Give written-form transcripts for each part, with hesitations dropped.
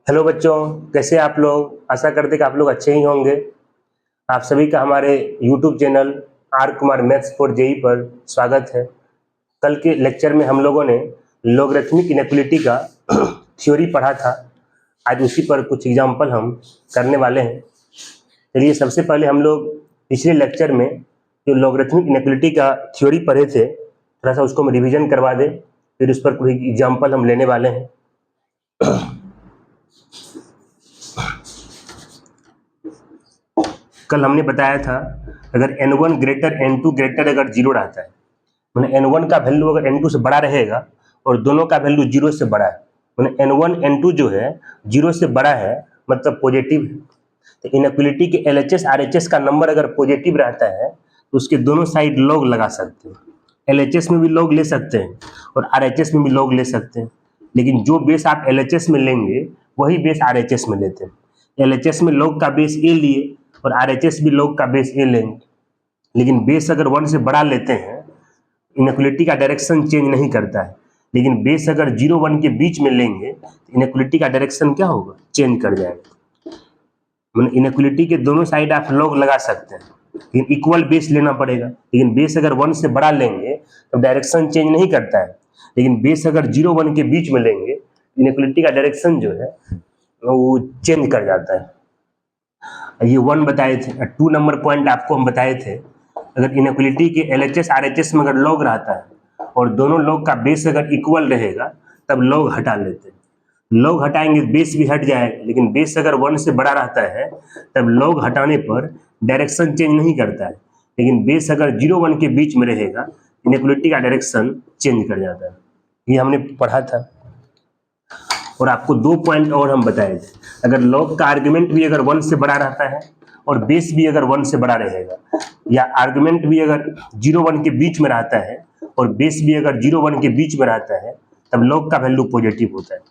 Hello बच्चों, कैसे आप लोग। आशा करते कि आप लोग अच्छे ही होंगे। आप सभी का हमारे YouTube channel R Kumar maths for JEE पर स्वागत है। कल के लेक्चर में हम लोगों ने लॉगरिथमिक इनइक्वालिटी का थ्योरी पढ़ा था। आज उसी पर कुछ एग्जाम्पल हम करने वाले हैं। चलिए, सबसे पहले हम लोग पिछले लेक्चर में जो लॉगरिथमिक इनइक्वालिटी का थ्योरी पढ़े थे, थोड़ा सा उसको हम रिवीजन करवा दें, फिर उस पर कोई एग्जाम्पल हम लेने वाले हैं। कल हमने बताया था, अगर n1 ग्रेटर n2 ग्रेटर अगर जीरो रहता है, मैंने n1 का वैल्यू अगर n2 से बड़ा रहेगा और दोनों का वैल्यू जीरो से बड़ा है, मैंने n1 n2 जो है जीरो से बड़ा है, मतलब पॉजिटिव है। तो इनइक्वालिटी के LHS RHS का नंबर अगर पॉजिटिव रहता है तो उसके दोनों साइड लॉग लगा सकते हैं। LHS में भी लॉग ले सकते हैं और RHS में भी लॉग ले सकते हैं, लेकिन जो बेस आप LHS में लेंगे वही बेस RHS में लेते हैं। LHS में लॉग का बेस ए लिए और RHS भी लॉग का बेस ए लेंगे, लेकिन बेस अगर 1 से बड़ा लेते हैं, इनइक्वालिटी का डायरेक्शन चेंज नहीं करता है। लेकिन बेस अगर 0-1 के बीच में लेंगे तो इनइक्वालिटी का डायरेक्शन क्या होगा, चेंज कर जाएगा। मतलब इनइक्वालिटी के दोनों साइड आप लॉग लगा सकते हैं, लेकिन इक्वल बेस लेना पड़ेगा। लेकिन बेस अगर 1 से बड़ा लेंगे तो डायरेक्शन चेंज नहीं करता है, लेकिन बेस अगर 0-1 के बीच में लेंगे इनइक्वालिटी का डायरेक्शन जो है वो चेंज कर जाता है। ये 1 बताए थे। 2 नंबर पॉइंट आपको हम बताए थे, अगर इनइक्वालिटी के LHS RHS में अगर लॉग रहता है और दोनों लॉग का बेस अगर इक्वल रहेगा तब लॉग हटा लेते हैं। लॉग हटाएंगे बेस भी हट जाएगा, लेकिन बेस अगर 1 से बड़ा रहता है तब लॉग हटाने पर डायरेक्शन चेंज नहीं करता है, लेकिन बेस अगर 0-1 के बीच में रहेगा इनइक्वालिटी का डायरेक्शन चेंज कर जाता है। ये हमने पढ़ा था। और आपको 2 पॉइंट और हम बताए थे, अगर लॉग का आर्गुमेंट भी अगर 1 से बड़ा रहता है और बेस भी अगर 1 से बड़ा रहेगा, या आर्गुमेंट भी अगर 0-1 के बीच में रहता है और बेस भी अगर 0-1 के बीच में रहता है, तब लॉग का वैल्यू पॉजिटिव होता है।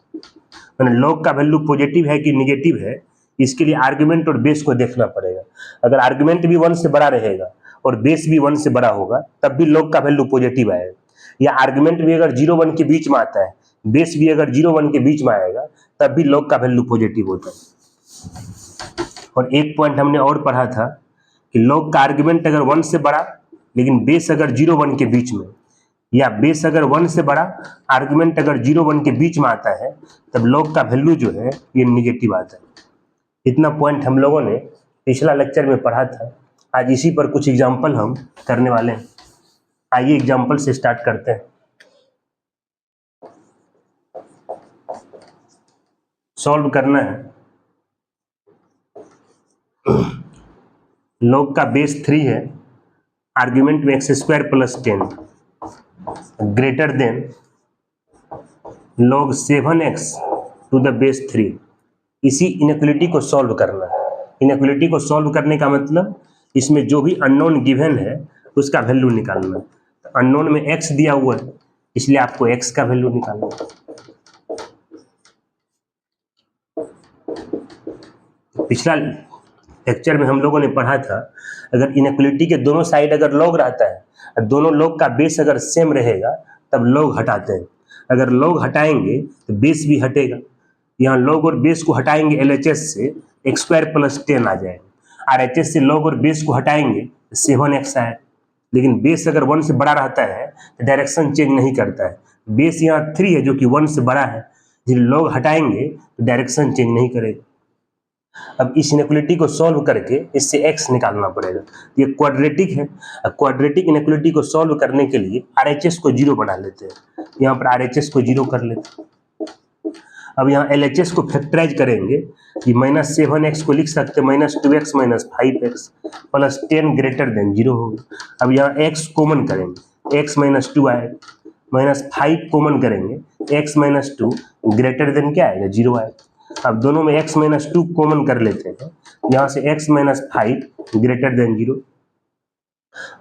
मैंने लॉग का वैल्यू पॉजिटिव है कि निगेटिव है, इसके लिए आर्गुमेंट और बेस को देखना पड़ेगा। अगर आर्गुमेंट भी 1 से बड़ा रहेगा और बेस भी 1 से बड़ा होगा तब भी लॉग का वैल्यू पॉजिटिव आएगा। या आर्गुमेंट भी अगर 0-1 के बीच में आता है, बेस भी अगर 0-1 के बीच में आएगा, तब भी लॉग का वैल्यू पॉजिटिव होता है। और एक पॉइंट हमने और पढ़ा था कि लॉग का आर्गुमेंट अगर 1 से बड़ा लेकिन बेस अगर 0-1 के बीच में, या बेस अगर 1 से बड़ा आर्गुमेंट अगर 0-1 के बीच में आता है, तब लॉग का वैल्यू जो है ये निगेटिव आता है। इतना पॉइंट हम लोगों ने पिछला लेक्चर में पढ़ा था। आज इसी पर कुछ एग्जाम्पल हम करने वाले हैं। आइए एग्जाम्पल से स्टार्ट करते हैं। सॉल्व करना है। लॉग का बेस 3 है, आर्ग्यूमेंट में x² + 10 greater than log 7x to the base 3। इसी इनइक्वालिटी को सॉल्व करना है। इनइक्वालिटी को सॉल्व करने का मतलब इसमें जो भी अननोन गिवन है उसका वैल्यू निकालना है। तो अननोन में x दिया हुआ है, इसलिए आपको x का वैल्यू निकालना है। पिछला लेक्चर में हम लोगों ने पढ़ा था, अगर इनइक्वालिटी के दोनों साइड अगर लॉग रहता है, दोनों लॉग का बेस अगर सेम रहेगा तब लॉग हटाते हैं। अगर लॉग हटाएंगे तो बेस भी हटेगा। यहाँ लॉग और बेस को हटाएंगे LHS से x² + 10 आ जाएगा। RHS से लॉग और बेस को हटाएंगे 7x आए। लेकिन बेस अगर 1 से बड़ा रहता है तो डायरेक्शन चेंज नहीं करता है। बेस यहाँ 3 है जो कि 1 से बड़ा है, यदि लॉग हटाएंगे तो डायरेक्शन चेंज नहीं करेगा। अब इस इनइक्वालिटी को सॉल्व करके इससे x निकालना पड़ेगा। ये क्वाड्रेटिक है। क्वाड्रेटिक इनइक्वालिटी को सॉल्व करने के लिए RHS को 0 बना लेते हैं। यहाँ पर RHS को 0 कर लेते हैं। अब यहाँ LHS को फैक्टराइज करेंगे कि -7x को लिख सकते हैं -2x - 5x + 10 ग्रेटर देन 0 होगा। अब यहाँ x कॉमन करेंगे, x - 2 आएगा, -5 कॉमन करेंगे, x - 2 ग्रेटर देन क्या आएगा, 0 आएगा। अब दोनों में x - 2 कॉमन कर लेते हैं, यहाँ से x - 5 ग्रेटर देन 0।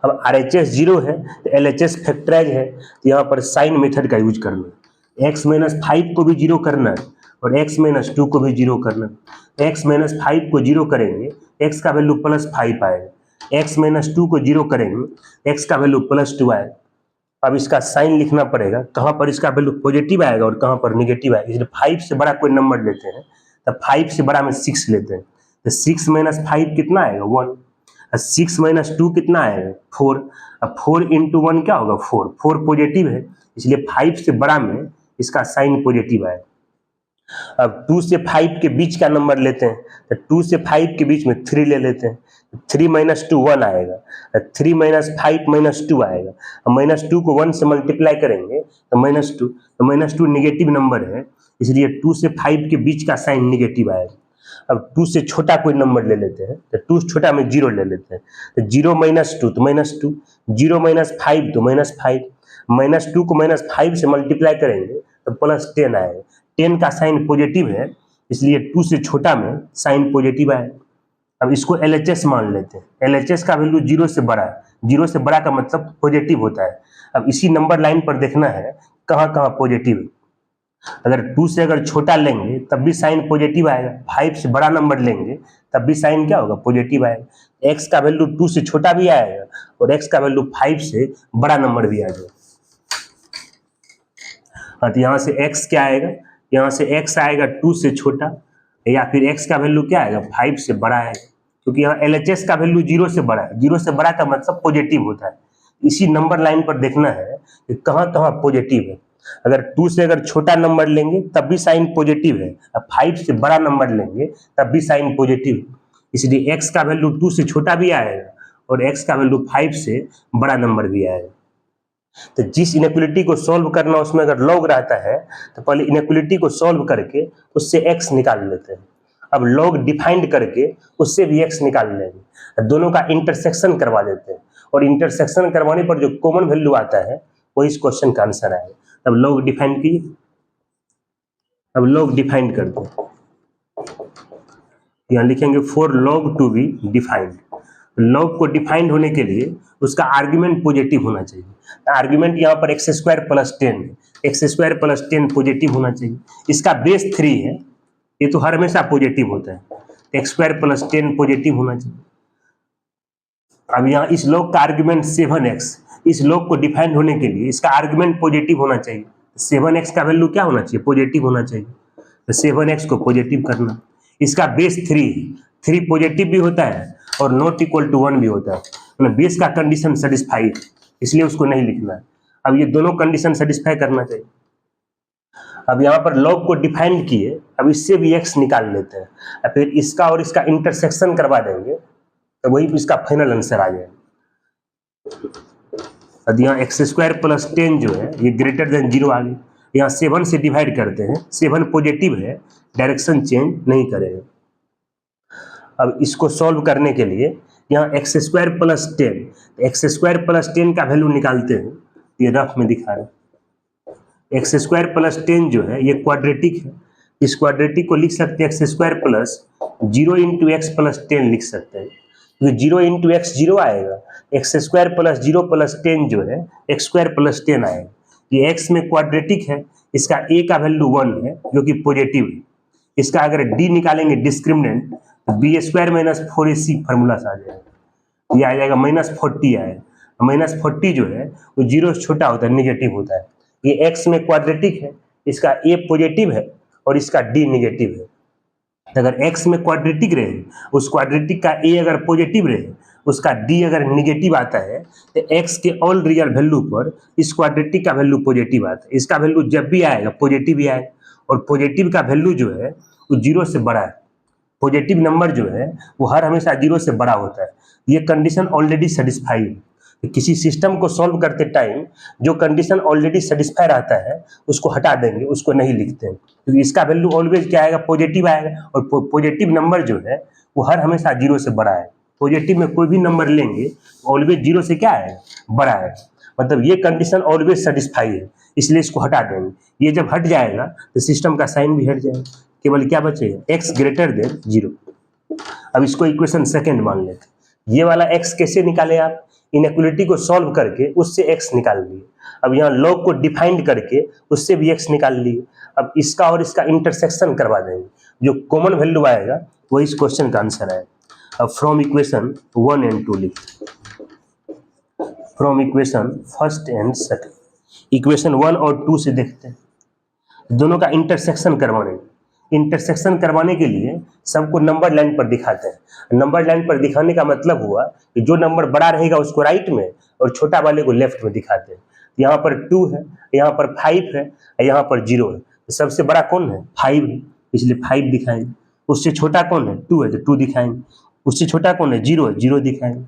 अब RHS 0 है तो LHS फैक्टराइज है, तो यहाँ पर साइन मेथड का यूज करना है। x - 5 को भी 0 करना है और x - 2 को भी 0 करना है। x - 5 को 0 करेंगे, x का वैल्यू +5 आएगा। x - 2 को 0 करेंगे, x का वैल्यू +2 आएगा। अब इसका साइन लिखना पड़ेगा, कहाँ पर इसका वैल्यू पॉजिटिव आएगा और कहाँ पर निगेटिव आएगा। इसलिए 5 से बड़ा कोई नंबर लेते हैं तो 5 से बड़ा में 6 लेते हैं, तो 6 माइनस 5 कितना आएगा 1, 6 माइनस 2 कितना आएगा 4, अब 4 इंटू 1 क्या होगा 4, 4 पॉजिटिव है इसलिए 5 से बड़ा में इसका साइन पॉजिटिव आएगा। अब 2 से 5 के बीच का नंबर लेते हैं, तो 2 से 5 के बीच में 3 ले लेते हैं, 3 माइनस 2 1 आएगा, 3 माइनस 5 माइनस 2 आएगा, अब माइनस 2 को 1 से मल्टीप्लाई करेंगे तो माइनस 2, तो माइनस 2 निगेटिव नंबर है इसलिए 2 से 5 के बीच का साइन निगेटिव आएगा। अब 2 से छोटा कोई नंबर ले लेते हैं, तो 2 से छोटा में 0 ले लेते हैं, तो 0 माइनस 2 तो माइनस 2, 0 माइनस 5 तो माइनस 5, माइनस 2 को माइनस 5 से मल्टीप्लाई करेंगे तो प्लस 10 आएगा, 10 का साइन पॉजिटिव है इसलिए 2 से छोटा में साइन पॉजिटिव आएगा। अब इसको LHS मान लेते हैं, LHS का वैल्यू 0 से बड़ा है, 0 से बड़ा का मतलब पॉजिटिव होता है। अब इसी नंबर लाइन पर देखना है कहाँ कहाँ पॉजिटिव है, अगर 2 से अगर छोटा लेंगे तब भी साइन पॉजिटिव आएगा, 5 से बड़ा नंबर लेंगे तब भी साइन क्या होगा पॉजिटिव आएगा, x का वैल्यू 2 से छोटा भी आएगा और x का वैल्यू 5 से बड़ा नंबर भी आएगा। हाँ, तो यहाँ से x क्या आएगा, यहाँ से x आएगा 2 से छोटा या फिर x का वैल्यू क्या आएगा 5 से बड़ा है, क्योंकि यहाँ LHS का वैल्यू 0 से बड़ा है, 0 से बड़ा का मतलब पॉजिटिव होता है। इसी नंबर लाइन पर देखना है कि कहाँ कहाँ पॉजिटिव है, अगर 2 से अगर छोटा नंबर लेंगे तब भी साइन पॉजिटिव है, अब 5 से बड़ा नंबर लेंगे तब भी साइन पॉजिटिव है, इसलिए x का वैल्यू 2 से छोटा भी आएगा और x का वैल्यू 5 से बड़ा नंबर भी आएगा। तो जिस इनइक्वालिटी को सॉल्व करना उसमें अगर लॉग रहता है तो पहले इनइक्वालिटी को सॉल्व करके उससे x निकाल लेते हैं, अब लॉग डिफाइंड करके उससे भी x निकाल लेंगे, दोनों का इंटरसेक्शन करवा देते हैं और इंटरसेक्शन करवाने पर जो कॉमन वैल्यू आता है वो इस क्वेश्चन का आंसर आएगा। अब लॉग डिफाइन कीजिए, अब लॉग डिफाइंड कर दो, यहाँ लिखेंगे for log to be defined, log को डिफाइंड होने के लिए उसका आर्ग्यूमेंट पॉजिटिव होना चाहिए, आर्ग्यूमेंट यहाँ पर एक्स स्क्वायर प्लस 10 है, एक्स स्क्वायर प्लस 10 पॉजिटिव होना चाहिए, इसका बेस 3 है, ये तो हर हमेशा पॉजिटिव होता है, एक्स स्क्वायर प्लस 10 पॉजिटिव होना चाहिए। अब यहाँ इस लॉग का आर्ग्यूमेंट 7x, इस लॉग को डिफाइंड होने के लिए इसका आर्ग्यूमेंट पॉजिटिव होना चाहिए, 7x का वैल्यू क्या होना चाहिए पॉजिटिव होना चाहिए, तो 7x को पॉजिटिव करना, इसका बेस 3 है, 3 पॉजिटिव भी होता है और नॉट इक्वल टू 1 भी होता है, मतलब बेस का कंडीशन सेटिस्फाई है इसलिए उसको नहीं लिखना है। अब ये दोनों कंडीशन सेटिस्फाई करना चाहिए। अब यहाँ पर लॉग को डिफाइन किए, अब इससे भी x निकाल लेते हैं, और फिर इसका और इसका इंटरसेक्शन करवा देंगे तो वही इसका फाइनल आंसर आ जाएगा। अब यहाँ एक्स स्क्वायर प्लस 10 जो है ये ग्रेटर देन 0 आ गई, यहाँ 7 से डिवाइड करते हैं, 7 पॉजिटिव है, डायरेक्शन चेंज नहीं करेगा। अब इसको सॉल्व करने के लिए यहाँ x square plus 10, x square plus 10 का वैल्यू निकालते हैं, ये रफ में दिखा रहे हैं, एक्स स्क्वायर प्लस 10 जो है ये क्वाड्रेटिक है, इस क्वाड्रेटिक को लिख सकते हैं x square plus 0 into x plus 10 लिख सकते हैं, क्योंकि 0 इंटू एक्स 0 आएगा, एक्स स्क्वायर प्लस 0 प्लस 10 जो है एक्स स्क्वायर प्लस 10 आएगा, ये एक्स में क्वाड्रेटिक है, इसका a का वैल्यू 1 है जो कि पॉजिटिव है, इसका अगर d निकालेंगे डिस्क्रिमिनेंट तो B square minus 4ac formula से आ जाएगा, ये आ जाएगा -40 आएगा, -40 जो है वो 0 से छोटा होता है, निगेटिव होता है, ये x में क्वाड्रेटिक है, इसका a पॉजिटिव है और इसका d निगेटिव है, अगर x में क्वाड्रेटिक रहे, उस क्वाड्रेटिक का a अगर पॉजिटिव रहे, उसका d अगर निगेटिव आता है तो x के ऑल रियल वैल्यू पर इस क्वाड्रेटिक का वैल्यू पॉजिटिव आता है, इसका वैल्यू जब भी आएगा पॉजिटिव ही आएगा, और पॉजिटिव का वैल्यू जो है वो 0 से बड़ा है, पॉजिटिव नंबर जो है वो हर हमेशा 0 से बड़ा होता है, ये कंडीशन ऑलरेडी सेटिस्फाई है। तो किसी सिस्टम को सॉल्व करते टाइम जो कंडीशन ऑलरेडी सेटिस्फाई रहता है उसको हटा देंगे, उसको नहीं लिखते हैं, क्योंकि इसका वैल्यू ऑलवेज क्या आएगा पॉजिटिव आएगा, और पॉजिटिव नंबर जो है वो हर हमेशा 0 से बड़ा है, पॉजिटिव में कोई भी नंबर लेंगे ऑलवेज 0 से क्या है बड़ा है, मतलब ये कंडीशन ऑलवेज सेटिस्फाई है, इसलिए इसको हटा देंगे, ये जब हट जाएगा तो सिस्टम का साइन भी हट जाएगा, केवल क्या बचेगा x ग्रेटर देन 0। अब इसको इक्वेशन सेकंड मान लेते हैं, ये वाला x कैसे निकाले आप, इनइक्वालिटी को सॉल्व करके उससे x निकाल लिए, अब यहाँ लॉग को डिफाइंड करके उससे भी x निकाल लिए, अब इसका और इसका इंटरसेक्शन करवा देंगे, जो कॉमन वैल्यू आएगा वो इस क्वेश्चन का आंसर है। अब फ्रॉम इक्वेशन 1 एंड 2 लिखते हैं, from equation first and second, equation 1 और 2 से देखते हैं, दोनों का इंटरसेक्शन करवाने, इंटरसेक्शन करवाने के लिए सबको नंबर लाइन पर दिखाते हैं। नंबर लाइन पर दिखाने का मतलब हुआ कि जो नंबर बड़ा रहेगा उसको राइट में और छोटा वाले को लेफ्ट में दिखाते हैं। यहाँ पर 2 है, यहाँ पर 5 है, यहाँ पर 0 है। तो सबसे बड़ा कौन है? 5 है, इसलिए 5 दिखाएंगे। उससे छोटा कौन है? 2 है, तो 2 दिखाएंगे। उससे छोटा कौन है? 0 है, 0 दिखाएंगे।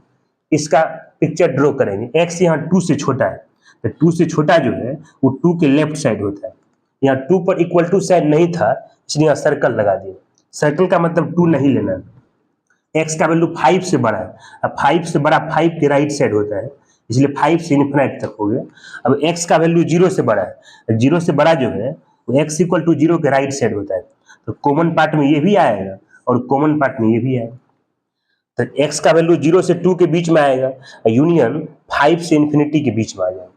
इसका पिक्चर ड्रॉ करेंगे। x यहाँ 2 से छोटा है, तो 2 से छोटा जो है वो 2 के लेफ्ट साइड होता है। यहाँ 2 पर इक्वल टू साइन नहीं था, इसलिए यहाँ सर्कल लगा दिए। सर्कल का मतलब 2 नहीं लेना। x का वैल्यू 5 से बड़ा है, अब 5 से बड़ा 5 के राइट साइड होता है, इसलिए 5 से इन्फिनाइट तक हो गया। अब x का वैल्यू 0 से बड़ा है, 0 से बड़ा जो है वो x इक्वल टू 0 के राइट साइड होता है। तो कॉमन पार्ट में ये भी आएगा और कॉमन पार्ट में ये भी आएगा। तो x का वैल्यू 0 से 2 के बीच में आएगा, यूनियन 5 से इन्फिनिटी के बीच में आ जाएगा।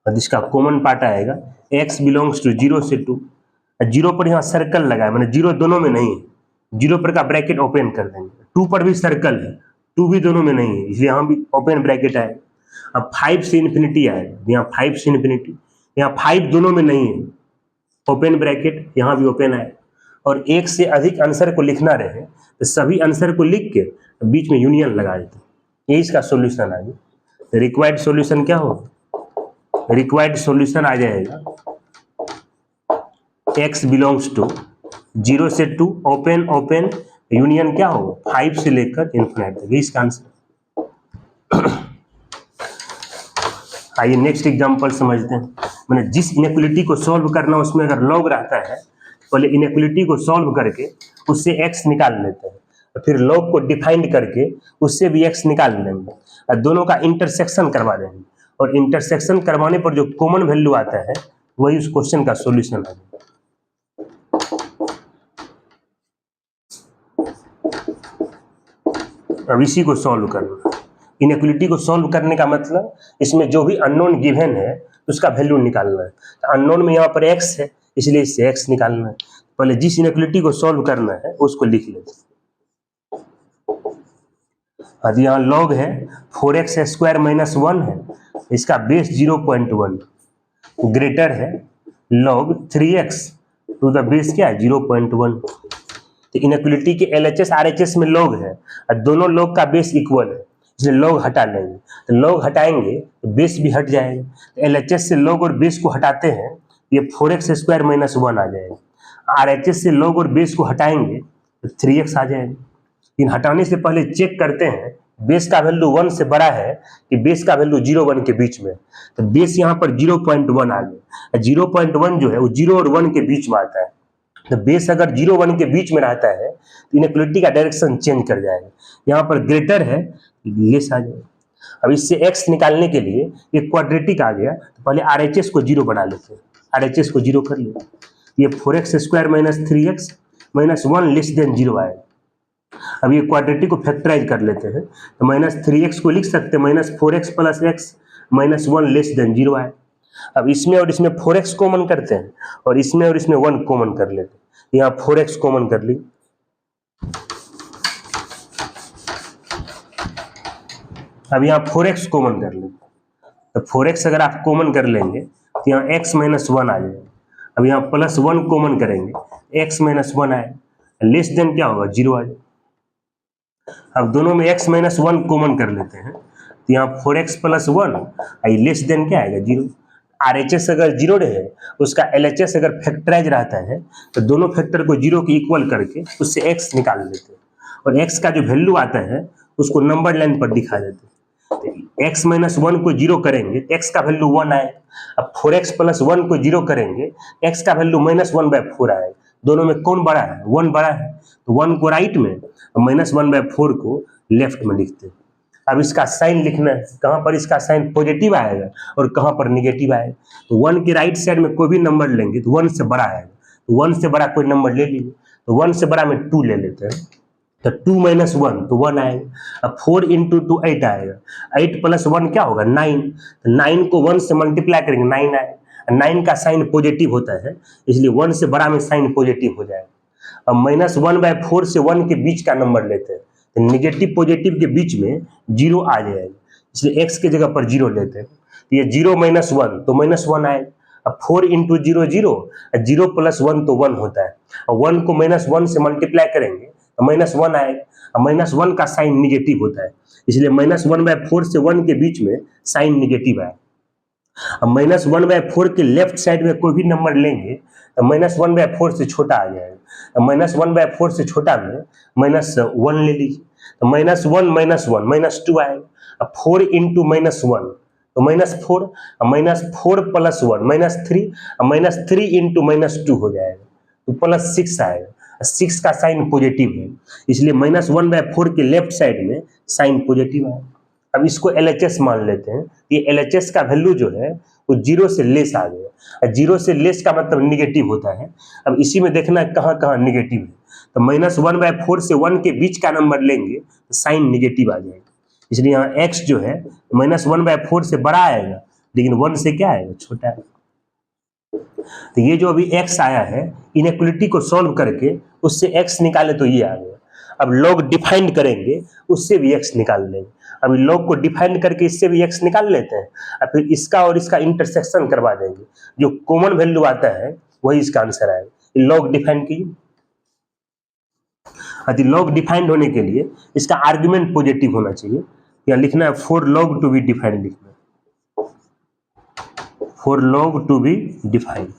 और इसका कॉमन पार्ट आएगा x बिलोंग्स टू 0 से 2। 0 पर यहाँ सर्कल लगाए, मैंने 0 दोनों में नहीं है, 0 पर का ब्रैकेट ओपन कर देंगे। 2 पर भी सर्कल है, 2 भी दोनों में नहीं है, इसलिए यहाँ भी ओपन ब्रैकेट आएगा। अब 5 से इन्फिनिटी आएगा, यहाँ 5 से इन्फिनिटी, यहाँ 5 दोनों में नहीं है, ओपन ब्रैकेट, यहाँ भी ओपन आएगा। और एक से अधिक आंसर को लिखना रहे तो सभी आंसर को लिख के बीच में यूनियन लगा देते, ये इसका सॉल्यूशन आ गया। रिक्वायर्ड सॉल्यूशन क्या हो? रिक्वायर्ड सॉल्यूशन आ जाएगा x बिलोंग्स टू 0 से 2 ओपन ओपन यूनियन क्या हो? 5 से लेकर इन्फिनिट तक, ये इसका आंसर। आइए नेक्स्ट एग्जांपल समझते हैं। मैंने जिस इनइक्वालिटी को सॉल्व करना उसमें अगर लॉग रहता है, पहले इनइक्वालिटी को सॉल्व करके उससे x निकाल लेते हैं, फिर लॉग को डिफाइंड करके उससे भी x निकाल लेंगे और दोनों का इंटरसेक्शन करवा देंगे। और इंटरसेक्शन करवाने पर जो कॉमन वैल्यू आता है वही उस क्वेश्चन का सॉल्यूशन है। अब इसी को सॉल्व करना। इनइक्वालिटी को सॉल्व करने का मतलब इसमें जो भी अननोन गिवन है उसका वैल्यू निकालना है। तो अननोन में यहाँ पर x है, इसलिए इससे x निकालना है। पहले जिस इनइक्वालिटी को सॉल्व करना है उसको लिख लेते हैं। अब यहाँ लॉग है 4x स्क्वायर माइनस 1 है, इसका बेस 0.1 ग्रेटर है log 3x to the base क्या है? 0.1। तो इनइक्वालिटी के LHS RHS में लॉग है और दोनों लॉग का बेस इक्वल है, इसलिए लॉग हटा लेंगे। तो लॉग हटाएंगे तो बेस भी हट जाएगा। तो LHS से लॉग और बेस को हटाते हैं, ये 4x स्क्वायर माइनस 1 आ जाएगा। RHS से लॉग और बेस को हटाएंगे तो 3x आ जाएगा। इन हटाने से पहले चेक करते हैं बेस का वैल्यू 1 से बड़ा है कि बेस का वैल्यू 0 1 के बीच में। तो बेस यहाँ पर 0.1 आ गया। 0.1 जो है वो 0 और 1 के बीच में आता है। तो बेस अगर 0 1 के बीच में रहता है तो इनइक्वालिटी का डायरेक्शन चेंज कर जाएगा। यहाँ पर ग्रेटर है, लेस आ जाएगा। अब इससे x निकालने के लिए ये क्वाड्रेटिक आ गया, तो पहले RHS को 0 बना लेते हैं। RHS को 0 कर लिया, ये 4x square minus 3x minus 1 less then 0 आएगा। अब ये क्वाड्रेटिक को फैक्टराइज कर लेते हैं, तो माइनस 3x को लिख सकते हैं minus 4x plus x minus 1 less then 0 आए। अब इसमें और इसमें 4x कॉमन करते हैं और इसमें 1 कॉमन कर लेते हैं। यहाँ 4x कॉमन कर ली, अब यहाँ 4x कॉमन कर लेते हैं। तो 4x अगर आप कॉमन कर लेंगे तो यहाँ x माइनस 1 आ जाएगा। अब यहाँ प्लस 1 कॉमन करेंगे, x माइनस 1 आए, लेस देन क्या होगा? 0 आ जाएगा। अब दोनों में x माइनस 1 कॉमन कर लेते हैं, तो यहाँ 4x प्लस 1 लेस देन क्या आएगा? 0। RHS अगर 0 रहे, उसका LHS अगर फैक्टराइज रहता है तो दोनों फैक्टर को 0 के इक्वल करके उससे x निकाल लेते हैं और x का जो वैल्यू आता है उसको नंबर लाइन पर दिखा देते हैं। तो x माइनस 1 को 0 करेंगे तो x का वैल्यू 1 आए। अब 4x प्लस 1 को 0 करेंगे, x का वैल्यू माइनस 1/4 आएगा। दोनों में कौन बड़ा है? 1 बड़ा है, तो 1 को राइट में और माइनस 1/4 को लेफ्ट में लिखते हैं। अब इसका साइन लिखना है, कहाँ पर इसका साइन पॉजिटिव आएगा और कहाँ पर निगेटिव आएगा। तो 1 के राइट साइड में कोई भी नंबर लेंगे तो 1 से बड़ा आएगा, तो 1 से बड़ा कोई नंबर ले लीजिए, तो 1 से बड़ा में 2 ले लेते हैं, तो 2 माइनस 1 तो 1 आएगा। अब 4 इंटू 2 8 आएगा, 8 प्लस 1 क्या होगा? 9। तो 9 को 1 से मल्टीप्लाई करेंगे, 9 आएगा। 9 का साइन पॉजिटिव होता है, इसलिए 1 से बड़ा में साइन पॉजिटिव हो जाएगा। अब माइनस 1/4 से 1 के बीच का नंबर लेते हैं, तो निगेटिव पॉजिटिव के बीच में 0 आ जाएगा, इसलिए x के जगह पर 0 लेते हैं। तो ये 0 माइनस 1 तो माइनस 1 आएगा। अब 4 इंटू 0 0, 0 प्लस 1 तो 1 होता है, और 1 को -1 से मल्टीप्लाई करेंगे तो -1 आएगा, और -1 का साइन निगेटिव होता है, इसलिए -1/4 से 1 के बीच में साइन निगेटिव आएगा। अब -1/4 के लेफ्ट साइड में कोई भी नंबर लेंगे तो -1/4 से छोटा आ जाएगा, -1/4 से छोटा में -1 ले लीजिए, तो -1 -1 -2 आएगा। अब 4 इंटू -1 तो -4, -4 प्लस 1 -3, -3 इंटू -2 हो जाएगा तो +6 आएगा, 6 का साइन पॉजिटिव है, इसलिए -1/4 के लेफ्ट साइड में साइन पॉजिटिव आएगा। अब इसको LHS मान लेते हैं, ये LHS का वैल्यू जो है वो 0 से लेस आ गया, 0 से लेस का मतलब निगेटिव होता है। अब इसी में देखना है कहाँ कहाँ निगेटिव है, तो -1/4 से 1 के बीच का नंबर लेंगे तो साइन निगेटिव आ जाएगा, इसलिए यहाँ x जो है -1/4 से बड़ा आएगा, लेकिन 1 से क्या आएगा, छोटा है। तो ये जो अभी x आया है, इनइक्वालिटी को सॉल्व करके उससे x निकाले तो ये आ गया। अब log डिफाइंड करेंगे उससे भी x निकाल लेंगे, अभी log को डिफाइंड करके इससे भी x निकाल लेते हैं, और फिर इसका और इसका इंटरसेक्शन करवा देंगे, जो कॉमन वैल्यू आता है वही इसका आंसर आएगा। log डिफाइंड कीजिए, यदि log डिफाइंड होने के लिए इसका आर्ग्यूमेंट पॉजिटिव होना चाहिए, या लिखना है for log to be defined, लिखना for log to be defined.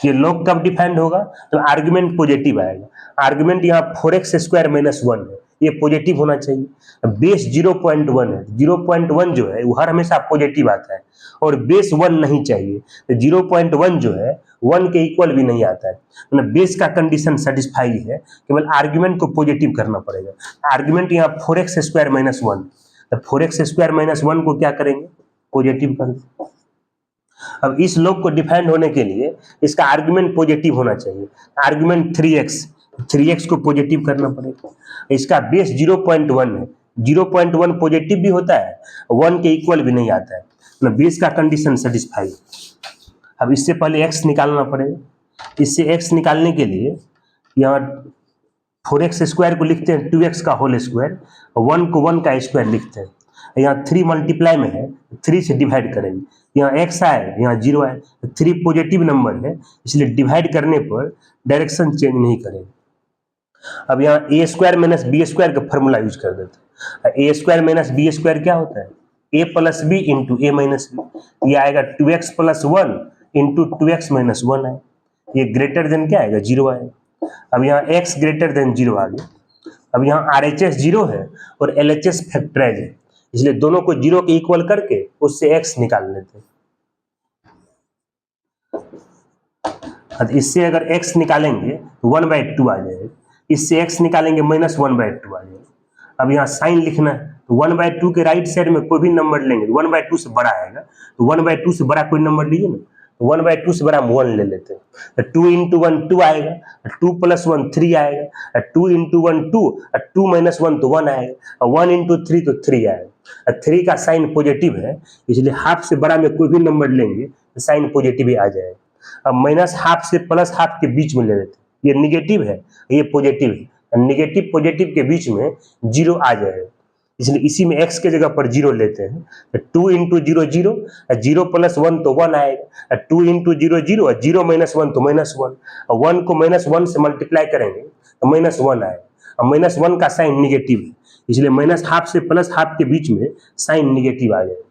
ये log कब डिफाइंड होगा, तो आर्ग्यूमेंट पॉजिटिव आएगा, आर्ग्यूमेंट यहाँ 4x² - 1 है, ये पॉजिटिव होना चाहिए, बेस 0.1 है, 0.1 जो है वो हर हमेशा पॉजिटिव आता है, और बेस 1 नहीं चाहिए, तो 0.1 जो है 1 के इक्वल भी नहीं आता है, मतलब बेस का कंडीशन सेटिस्फाई है, केवल आर्ग्यूमेंट को पॉजिटिव करना पड़ेगा। आर्ग्यूमेंट यहाँ 4x² - 1, तो 4x² - 1 को क्या करेंगे, पॉजिटिव कर दें। अब इस log को डिफाइंड होने के लिए इसका आर्ग्यूमेंट पॉजिटिव होना चाहिए, आर्ग्यूमेंट 3x को पॉजिटिव करना पड़ेगा, इसका बेस 0.1 है, 0.1 पॉजिटिव भी होता है, 1 के इक्वल भी नहीं आता है, मतलब बेस का कंडीशन सेटिस्फाई। अब इससे पहले x निकालना पड़ेगा, इससे x निकालने के लिए यहाँ 4x² को लिखते हैं 2x का होल स्क्वायर, 1 को 1 का स्क्वायर लिखते हैं, यहाँ 3 मल्टीप्लाई में है, 3 से डिवाइड करेंगे, यहाँ x आए यहाँ 0 आए, 3 पॉजिटिव नंबर है, इसलिए डिवाइड करने पर डायरेक्शन चेंज नहीं करेंगे। अब यहाँ a² - b² का फॉर्मूला यूज कर देते हैं, a² - b² क्या होता है, a + b × a - b, ये आएगा 2x + 1 × 2x - 1 है, ये ग्रेटर देन क्या आएगा, 0 आएगा। अब यहाँ x > 0 आ गया, अब यहाँ RHS 0 है और LHS फैक्टराइज है, इसलिए दोनों को 0 के इक्वल करके उससे x निकाल लेते हैं। इससे अगर x निकालेंगे तो 1/2 आ जाएगा, इससे x निकालेंगे -1/2 आ जाएगा। अब यहाँ साइन लिखना है, तो 1/2 के राइट साइड में कोई भी नंबर लेंगे, 1/2 से बड़ा आएगा, तो 1/2 से बड़ा कोई नंबर लीजिए ना, 1/2 से बड़ा हम 1 ले लेते हैं, तो 2 × 1 2 आएगा, 2 + 1 3 आएगा, 2 × 1 2, 2 - 1 तो 1 आएगा, 1 × 3 तो 3 आएगा, 3 का साइन पॉजिटिव है, इसलिए हाफ से बड़ा में कोई भी नंबर लेंगे तो साइन पॉजिटिव ही आ जाएगा। अब -½ से +½ के बीच में ले लेते हैं, ये निगेटिव है, ये पॉजिटिव है, निगेटिव पॉजिटिव के बीच में 0 आ जाएगा, इसलिए इसी में x के जगह पर 0 लेते हैं, तो 2 × 0 0, 0 + 1 तो 1 आएगा, 2 × 0 0, 0 - 1 तो -1, 1 को -1 से मल्टीप्लाई करेंगे तो -1 आएगा, और -1 का साइन निगेटिव है, इसलिए -½ से +½ के बीच में साइन निगेटिव आ जाएगा।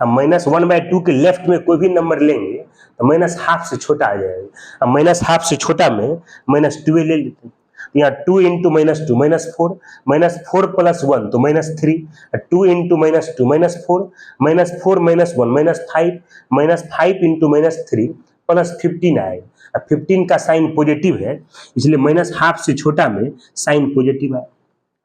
अब -1/2 के लेफ्ट में कोई भी नंबर लेंगे तो -½ से छोटा आ जाएगा, अब -½ से छोटा में -2 ले लेते हैं, यहाँ 2 × -2 -4, -4 + 1 तो -3, 2 × -2 -4, -4 - 1 -5, -5 × -3 +15 आएगा, अब 15 का साइन पॉजिटिव है, इसलिए -½ से छोटा में साइन पॉजिटिव आएगा।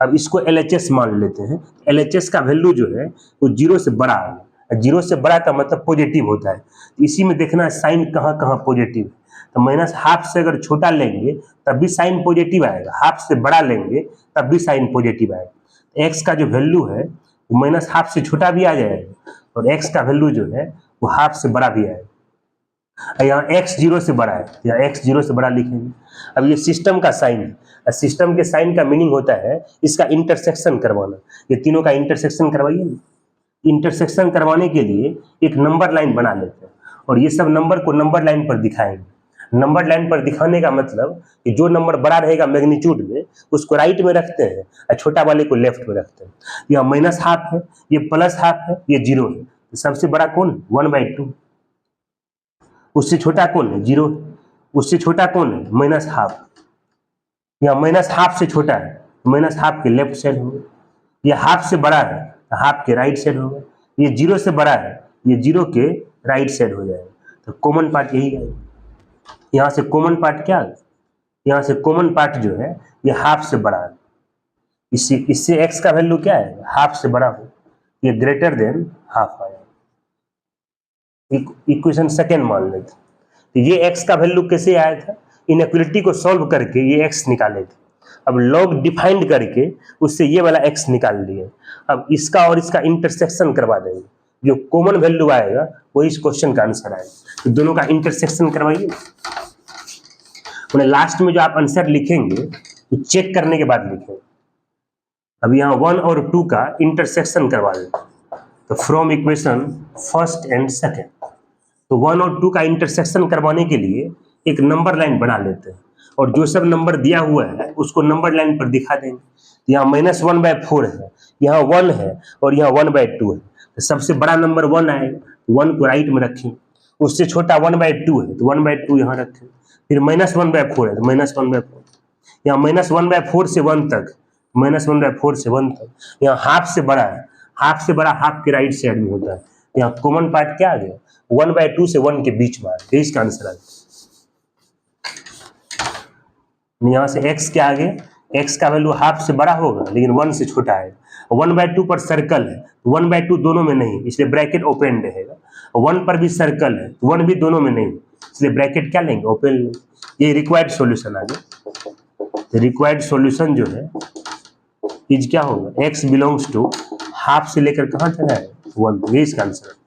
अब इसको LHS मान लेते हैं, LHS का वैल्यू जो है वो 0 से बड़ा आएगा, 0 से बड़ा का मतलब पॉजिटिव होता है, इसी में देखना है साइन कहाँ कहाँ पॉजिटिव है, तो -½ से अगर छोटा लेंगे तब भी साइन पॉजिटिव आएगा, ½ से बड़ा लेंगे तब भी साइन पॉजिटिव आएगा, तो x का जो वैल्यू है वो -½ से छोटा भी आ जाएगा, और x का वैल्यू जो है वो ½ से बड़ा भी आएगा। यहाँ x 0 से बड़ा है, यहाँ x 0 से बड़ा लिखेंगे। अब ये सिस्टम का साइन है, सिस्टम के साइन का मीनिंग होता है इसका इंटरसेक्शन करवाना, ये तीनों का इंटरसेक्शन करवाइए ना। इंटरसेक्शन करवाने के लिए एक नंबर लाइन बना लेते हैं, और ये सब नंबर को नंबर लाइन पर दिखाएंगे। नंबर लाइन पर दिखाने का मतलब कि जो नंबर बड़ा रहेगा मैग्नीट्यूड में उसको राइट में रखते हैं और छोटा वाले को लेफ्ट में रखते हैं। यह माइनस हाफ है, ये प्लस हाफ है, ये जीरो है। तो सबसे बड़ा कौन है? 1/2। उससे छोटा कौन है? जीरो। उससे छोटा कौन है? Minus half. यहाँ माइनस हाफ से छोटा है, माइनस हाफ के लेफ्ट साइड होगा। ये हाफ से बड़ा है, हाफ के राइट साइड होगा। ये जीरो से बड़ा है, ये जीरो के राइट साइड हो जाएगा। तो कॉमन पार्ट यही है। यहाँ से कॉमन पार्ट क्या है? यहाँ से कॉमन पार्ट जो है ये हाफ से बड़ा है। इससे x का वैल्यू क्या है? हाफ से बड़ा हो, ये ग्रेटर देन हाफ आया। इक्वेशन सेकेंड मान लेते। तो ये x का वैल्यू कैसे आया था? इनइक्वालिटी को सॉल्व करके ये x निकाले थे। अब लॉग डिफाइंड करके उससे ये वाला x निकाल लिए। अब इसका और इसका इंटरसेक्शन करवा देंगे, जो कॉमन वैल्यू आएगा वही इस क्वेश्चन का आंसर आएगा। तो दोनों का इंटरसेक्शन करवाइए। लास्ट में जो आप आंसर लिखेंगे तो चेक करने के बाद लिखेंगे। अब यहाँ 1 और 2 का इंटरसेक्शन करवा देते हैं। तो from equation first and second, तो 1 और 2 का इंटरसेक्शन करवाने के लिए एक नंबर लाइन बना लेते हैं और जो सब नंबर दिया हुआ है उसको नंबर लाइन पर दिखा देंगे। यहाँ -1/4 है, यहाँ 1 है और यहाँ 1/2 है। तो सबसे बड़ा नंबर 1 आएगा, 1 को राइट में रखें। उससे छोटा 1/2 है तो 1/2 यहाँ रखें। फिर -1/4 है तो -1/4। यहाँ -1/4 से 1 तक, -1/4 से 1 तक। यहाँ हाफ से बड़ा है, हाफ से बड़ा हाफ के राइट साइड में होता है। यहाँ कॉमन पार्ट क्या आ गया? 1/2 से 1 के बीच में आ गया। इसका आंसर आ गया। यहाँ से x क्या आ गया? x का वैल्यू हाफ से बड़ा होगा लेकिन 1 से छोटा है। 1/2 पर सर्कल है, 1/2 दोनों में नहीं, इसलिए ब्रैकेट ओपन रहेगा। 1 पर भी सर्कल है, 1 भी दोनों में नहीं, इसलिए ब्रैकेट क्या लेंगे? ओपन लेंगे। ये रिक्वायर्ड सॉल्यूशन आ गया। तो रिक्वायर्ड सॉल्यूशन जो है इज क्या होगा? x बिलोंग्स टू हाफ से लेकर कहां तक है? 1। ये इसका आंसर है।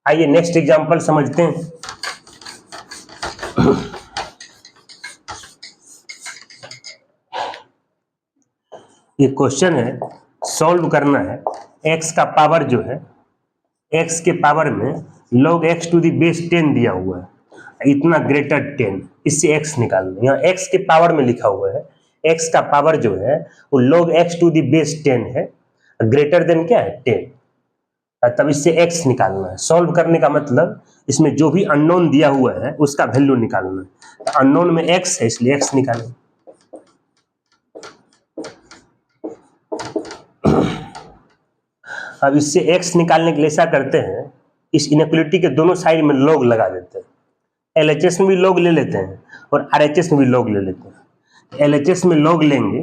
आइए नेक्स्ट एग्जांपल समझते हैं। ये क्वेश्चन है, सॉल्व करना है। x का पावर जो है, x के पावर में log x to the base 10 दिया हुआ है, इतना ग्रेटर 10, इससे x निकालना। यहाँ x के पावर में लिखा हुआ है, x का पावर जो है वो log x to the base 10 है, ग्रेटर देन क्या है? 10। तब इससे x निकालना है। सॉल्व करने का मतलब इसमें जो भी अननोन दिया हुआ है उसका वैल्यू निकालना है। तो अननोन में x है इसलिए x निकालेंगे। अब इससे x निकालने के लिए ऐसा करते हैं, इस इनइक्वालिटी के दोनों साइड में log लगा देते हैं। LHS में भी log ले लेते हैं और RHS में भी log ले लेते हैं। LHS में log लेंगे,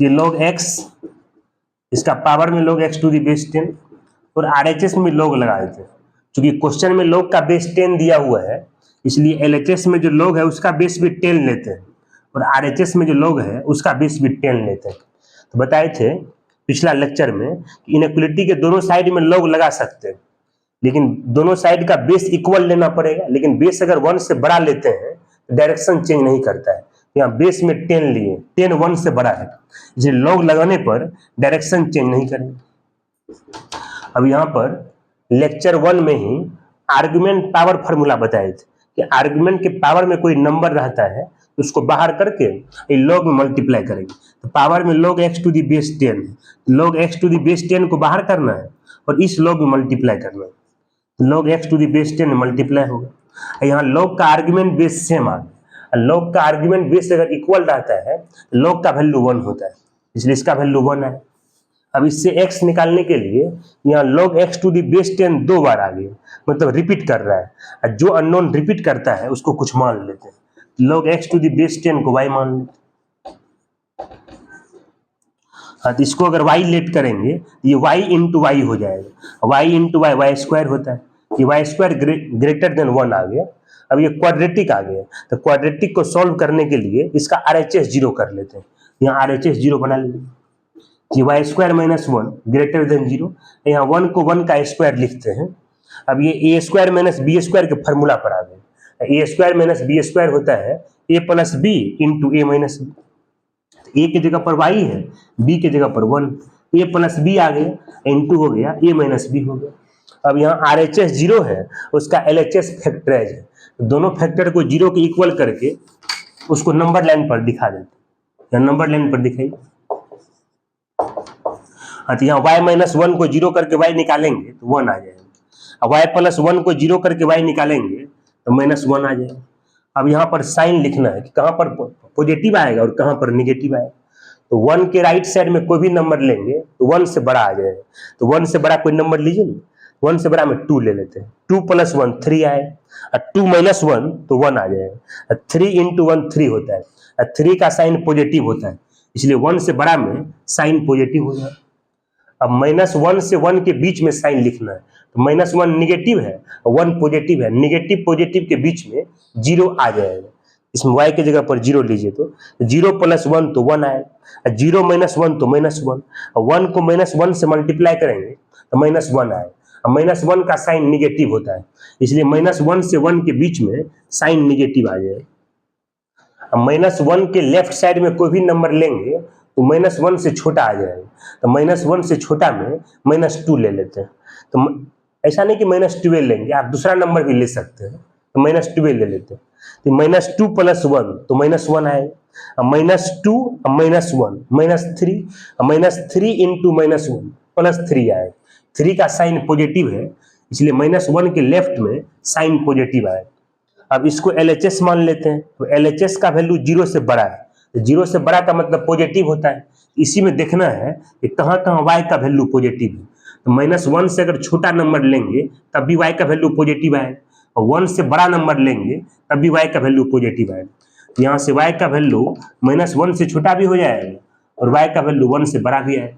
ये log x, इसका पावर में log x to the base 10, और RHS में log लगा देते हैं। क्योंकि क्वेश्चन में log का बेस 10 दिया हुआ है, इसलिए LHS में जो log है उसका बेस भी 10 लेते हैं और RHS में जो log है उसका बेस भी 10 लेते हैं। तो बताए थे पिछला लेक्चर में कि इनइक्वालिटी के दोनों साइड में log लगा सकते हैं, लेकिन दोनों साइड का बेस इक्वल लेना पड़ेगा। लेकिन बेस अगर 1 से बड़ा लेते हैं तो डायरेक्शन चेंज नहीं करता है। यहाँ बेस में 10 लिए, 10 1 से बड़ा है, इसलिए log लगाने पर डायरेक्शन चेंज नहीं करेगा। अब यहाँ पर लेक्चर 1 में ही आर्गुमेंट पावर फार्मूला बताए थे कि आर्गुमेंट के पावर में कोई नंबर रहता है तो उसको बाहर करके log में मल्टीप्लाई करेंगे। तो पावर में log x to the base 10 है, log x to the base 10 को बाहर करना है और इस log में मल्टीप्लाई करना है। log x to the base 10 में मल्टीप्लाई होगा। यहाँ log का आर्गुमेंट बेस सेम आ गया। log का आर्गुमेंट बेस अगर इक्वल रहता है log का वैल्यू 1 होता है, इसलिए इसका वैल्यू 1 है। अब इससे x निकालने के लिए यहाँ log x to the base 10 2 बार आ गया, मतलब रिपीट कर रहा है। जो अननोन रिपीट करता है उसको कुछ मान लेते हैं। log x to the base 10 को y मान लेते हैं। हाँ, तो इसको अगर y लेट करेंगे ये y इंटू वाई हो जाएगा। y into Y Y square होता है, ये वाई स्क्वायर ग्रेटर देन 1 आ गया। अब ये क्वाड्रेटिक आ गया, तो क्वाड्रेटिक को सॉल्व करने के लिए इसका RHS 0 कर लेते हैं। यहाँ RHS 0 बना लेंगे कि Y square minus 1 greater than 0। यहाँ 1 को 1 का स्क्वायर लिखते हैं। अब ये ए स्क्वायर माइनस बी स्क्वायर के फॉर्मूला पर आ गए। ए स्क्वायर माइनस बी स्क्वायर होता है ए प्लस बी इंटू ए माइनस बी। ए की जगह पर वाई है, बी की जगह पर 1, ए प्लस बी आ गया इंटू हो गया ए माइनस बी हो गया। अब यहाँ आर एच एस जीरो है, उसका एल एच एस फैक्टराइज है, दोनों फैक्टर को जीरो के इक्वल करके उसको नंबर लाइन पर दिखा देते हैं, नंबर लाइन पर दिखाइए। हाँ तो यहाँ y माइनस 1 को जीरो करके y निकालेंगे तो 1 आ जाएगा, अब y प्लस 1 को जीरो करके y निकालेंगे तो माइनस 1 आ जाएगा। अब यहाँ पर साइन लिखना है कि कहाँ पर पॉजिटिव आएगा और कहाँ पर निगेटिव आएगा। तो 1 के राइट साइड में कोई भी नंबर लेंगे तो 1 से बड़ा आ जाएगा, तो 1 से बड़ा कोई नंबर लीजिए ना, 1 से बड़ा में 2 ले लेते हैं, 2 प्लस 1 3 आए, और 2 माइनस 1 तो 1 आ जाएगा, 3 इंटू 1 3 होता है, 3 का साइन पॉजिटिव होता है, इसलिए 1 से बड़ा में साइन पॉजिटिव हो जाए। अब माइनस 1 से 1 के बीच में साइन लिखना है, तो माइनस 1 निगेटिव है और 1 पॉजिटिव है, निगेटिव पॉजिटिव के बीच में 0 आ जाएगा, इसमें y की जगह पर 0 लीजिए तो 0 प्लस 1 तो 1 आएगा, 0 माइनस 1 तो माइनस 1, और 1 को माइनस 1 से मल्टीप्लाई करेंगे तो माइनस 1 आएगा, और माइनस 1 का साइन निगेटिव होता है, इसलिए माइनस 1 से 1 के बीच में साइन निगेटिव आ जाएगा। अब माइनस 1 के लेफ्ट साइड में कोई भी नंबर लेंगे तो माइनस 1 से छोटा आ जाएगा, तो माइनस 1 से छोटा में माइनस 2 ले लेते हैं, तो ऐसा नहीं कि माइनस 12 लेंगे, आप दूसरा नंबर भी ले सकते हैं, तो माइनस 12 ले लेते हैं, तो माइनस 2 प्लस 1 तो माइनस 1 आएगा, minus 2 minus 1 minus 3, minus 3 into minus 1 plus 3 आएगा, 3 का साइन पॉजिटिव है, इसलिए माइनस 1 के लेफ्ट में साइन पॉजिटिव आएगा। अब इसको LHS मान लेते हैं, तो LHS का वैल्यू 0 से बड़ा है, तो 0 से बड़ा का मतलब पॉजिटिव होता है, इसी में देखना है कि कहाँ कहाँ y का वैल्यू पॉजिटिव है, तो माइनस 1 से अगर छोटा नंबर लेंगे तब भी y का वैल्यू पॉजिटिव आएगा, और 1 से बड़ा नंबर लेंगे तब भी y का वैल्यू पॉजिटिव आएगा, तो यहाँ से y का वैल्यू माइनस 1 से छोटा भी हो जाएगा और y का वैल्यू 1 से बड़ा भी आएगा,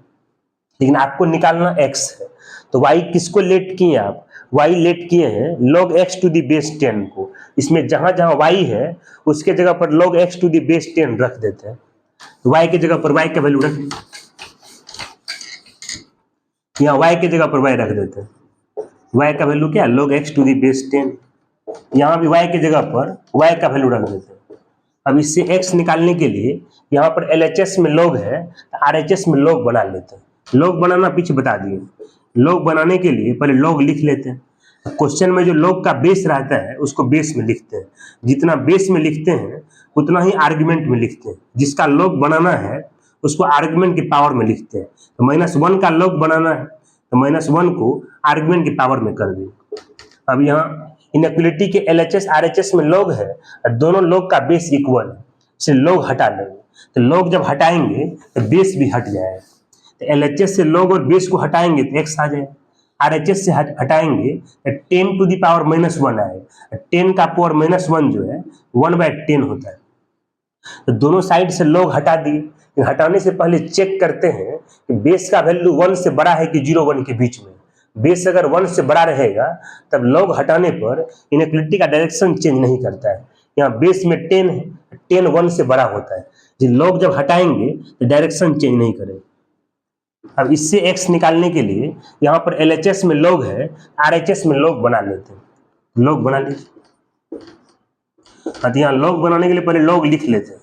लेकिन आपको निकालना x है, तो y किसको लेट किए आप, y लेट किए हैं log x to the base 10 को, इसमें जहां जहां y है उसके जगह पर log x to the base 10 रख देते हैं, तो y की जगह पर y का वैल्यू रख, यहाँ y की जगह पर y रख देते हैं, y का वैल्यू क्या log x to the base 10, यहाँ भी y की जगह पर y का वैल्यू रख देते हैं। अब इससे x निकालने के लिए यहाँ पर LHS में log है, RHS में log बना लेते हैं, log बनाना पीछे बता दिए, log बनाने के लिए पहले log लिख लेते हैं, क्वेश्चन में जो log का बेस रहता है उसको बेस में लिखते हैं, जितना बेस में लिखते हैं उतना ही आर्गुमेंट में लिखते हैं, जिसका log बनाना है उसको आर्गुमेंट की पावर में लिखते हैं, तो माइनस 1 का log बनाना है तो माइनस 1 को आर्गुमेंट की पावर में कर दें। अब यहाँ इनइक्वालिटी के LHS RHS में log है और दोनों log का बेस इक्वल है, इसे log हटा लेंगे, तो log जब हटाएंगे तो बेस भी हट जाएगा, तो LHS से log और बेस को हटाएंगे तो x आ जाएगा, RHS से हटाएंगे तो 10 टू दी पावर माइनस 1 आएगा, 10 का पावर माइनस 1 जो है 1/10 होता है, तो दोनों साइड से log हटा दिए। हटाने से पहले चेक करते हैं कि बेस का वैल्यू 1 से बड़ा है कि 0 1 के बीच में, बेस अगर 1 से बड़ा रहेगा तब log हटाने पर इनइक्वालिटी का डायरेक्शन चेंज नहीं करता है, यहाँ बेस में 10 है, 10 1 से बड़ा होता है, log जब हटाएंगे तो डायरेक्शन चेंज नहीं करेगा। अब इससे x निकालने के लिए यहाँ पर LHS में log है, RHS में log बना लेते हैं, log बना लीजिए, तो यहाँ log बनाने के लिए पहले log लिख लेते हैं,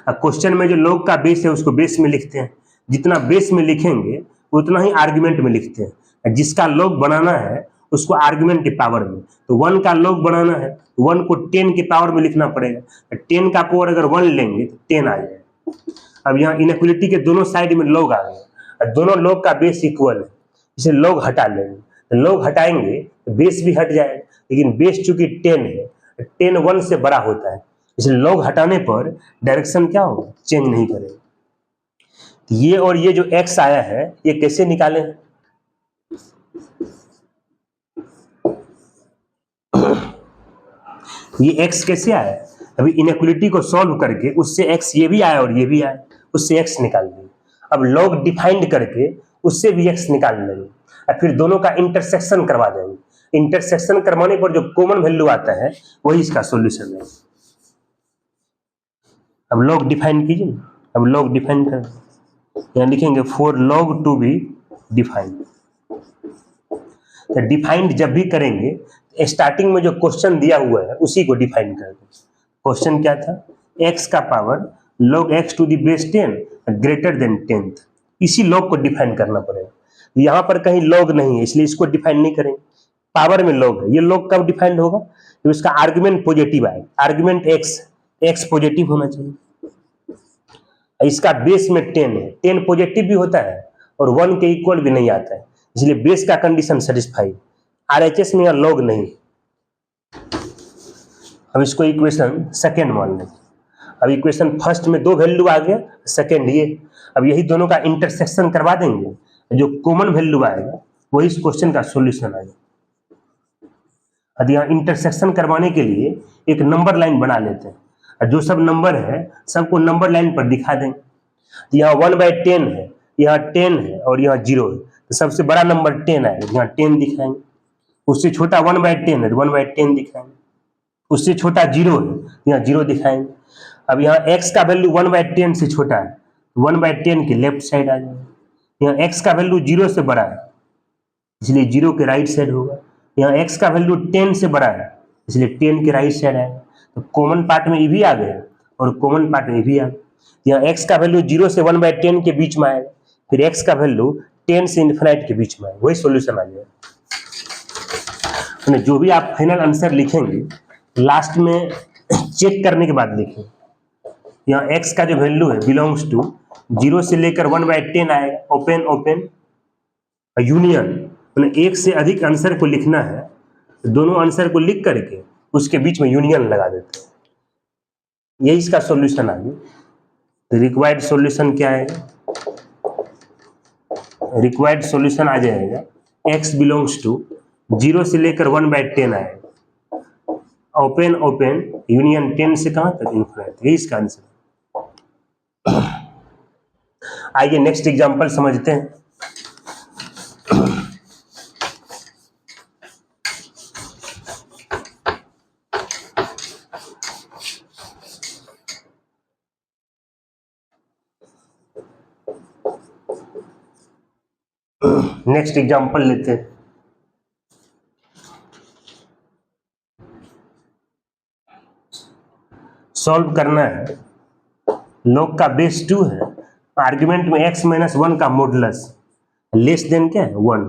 अब क्वेश्चन में जो log का बेस है उसको बेस में लिखते हैं, जितना बेस में लिखेंगे उतना ही आर्गुमेंट में लिखते हैं, जिसका log बनाना है उसको आर्गुमेंट की पावर में, तो 1 का log बनाना है 1 को 10 की पावर में लिखना पड़ेगा, 10 का पावर अगर 1 लेंगे तो 10 आ जाएगा। अब यहाँ इनइक्वालिटी के दोनों साइड में log आ गया, दोनों log का बेस इक्वल है, इसे log हटा लेंगे, तो log हटाएंगे तो बेस भी हट जाएगा, लेकिन बेस चूंकि 10 है, 10 1 से बड़ा होता है, इसलिए log हटाने पर डायरेक्शन क्या होगा, चेंज नहीं करेगा। तो ये और ये जो x आया है ये कैसे निकाले हैं, ये x कैसे आया, अभी इनइक्वालिटी को सॉल्व करके उससे x ये भी आया और ये भी आया, उससे x निकाल दिए, अब log डिफाइंड करके उससे भी x निकाल लेंगे और फिर दोनों का इंटरसेक्शन करवा देंगे, इंटरसेक्शन करवाने पर जो कॉमन वैल्यू आता है वही इसका सॉल्यूशन है। अब log डिफाइन कीजिए, अब log डिफाइन कर यहाँ लिखेंगे for log to be defined, तो डिफाइंड जब भी करेंगे स्टार्टिंग में जो क्वेश्चन दिया हुआ है उसी को डिफाइन कर दो। क्वेश्चन क्या था, x का power log x to the base 10 greater than 10th, इसी log को डिफाइन करना पड़ेगा। यहाँ पर कहीं log नहीं है इसलिए इसको डिफाइन नहीं करेंगे, पावर में log है। ये log कब डिफाइंड होगा, तो इसका आर्गुमेंट पॉजिटिव आएगा, आर्गुमेंट x पॉजिटिव होना चाहिए। इसका बेस में 10 है, 10 पॉजिटिव भी होता है और 1 के इक्वल भी नहीं आता है, इसलिए बेस का कंडीशन सेटिस्फाई। RHS में यहाँ log नहीं। अब इसको इक्वेशन सेकेंड मान लें। अब इक्वेशन फर्स्ट में 2 वैल्यू आ गया, सेकेंड ये। अब यही दोनों का इंटरसेक्शन करवा देंगे, जो कॉमन वैल्यू आएगा वही इस क्वेश्चन का सॉल्यूशन आएगा। अब यहाँ इंटरसेक्शन करवाने के लिए एक नंबर लाइन बना लेते हैं, और जो सब नंबर है सबको नंबर लाइन पर दिखा देंगे। यहाँ 1/10 है, यहाँ 10 है और यहाँ 0 है, तो सबसे बड़ा नंबर 10 आएगा, यहाँ 10 दिखाएंगे। उससे छोटा 1/10 है तो 1/10 दिखाएंगे। उससे छोटा 0 है, यहाँ 0 दिखाएंगे। अब यहाँ x का वैल्यू 1/10 से छोटा है, 1/10 के लेफ्ट साइड आ जाएगा। यहाँ x का वैल्यू 0 से बड़ा है इसलिए 0 के राइट साइड होगा। यहाँ x का वैल्यू 10 से बड़ा है इसलिए 10 के राइट साइड आएगा। तो कॉमन पार्ट में ये भी आ गया और कॉमन पार्ट में ये भी आ गया। यहाँ x का वैल्यू 0 से 1/10 के बीच में आएगा, फिर x का वैल्यू 10 से इन्फिनाइट के बीच में आएगा, वही सॉल्यूशन आ जाएगा। जो भी आप फाइनल आंसर लिखेंगे लास्ट में चेक करने के बाद लिखें। यहाँ x का जो वैल्यू है बिलोंग्स टू 0 से लेकर 1/10 आएगा, ओपन ओपन यूनियन, मतलब एक से अधिक आंसर को लिखना है, दोनों आंसर को लिख करके उसके बीच में यूनियन लगा देते हैं, यही इसका सॉल्यूशन आ गया। रिक्वायर्ड सॉल्यूशन क्या है, रिक्वायर्ड सॉल्यूशन आ जाएगा x बिलोंग्स टू 0 से लेकर 1/10 आएगा, ओपन ओपन यूनियन 10 से कहां तक इन्फिनिट, यही इसका आंसर। आइए नेक्स्ट एग्जांपल समझते हैं। नेक्स्ट एग्जांपल लेते हैं। सॉल्व करना है, log का बेस 2 है, आर्गुमेंट में x - 1 का मॉडुलस लेस देन क्या है 1,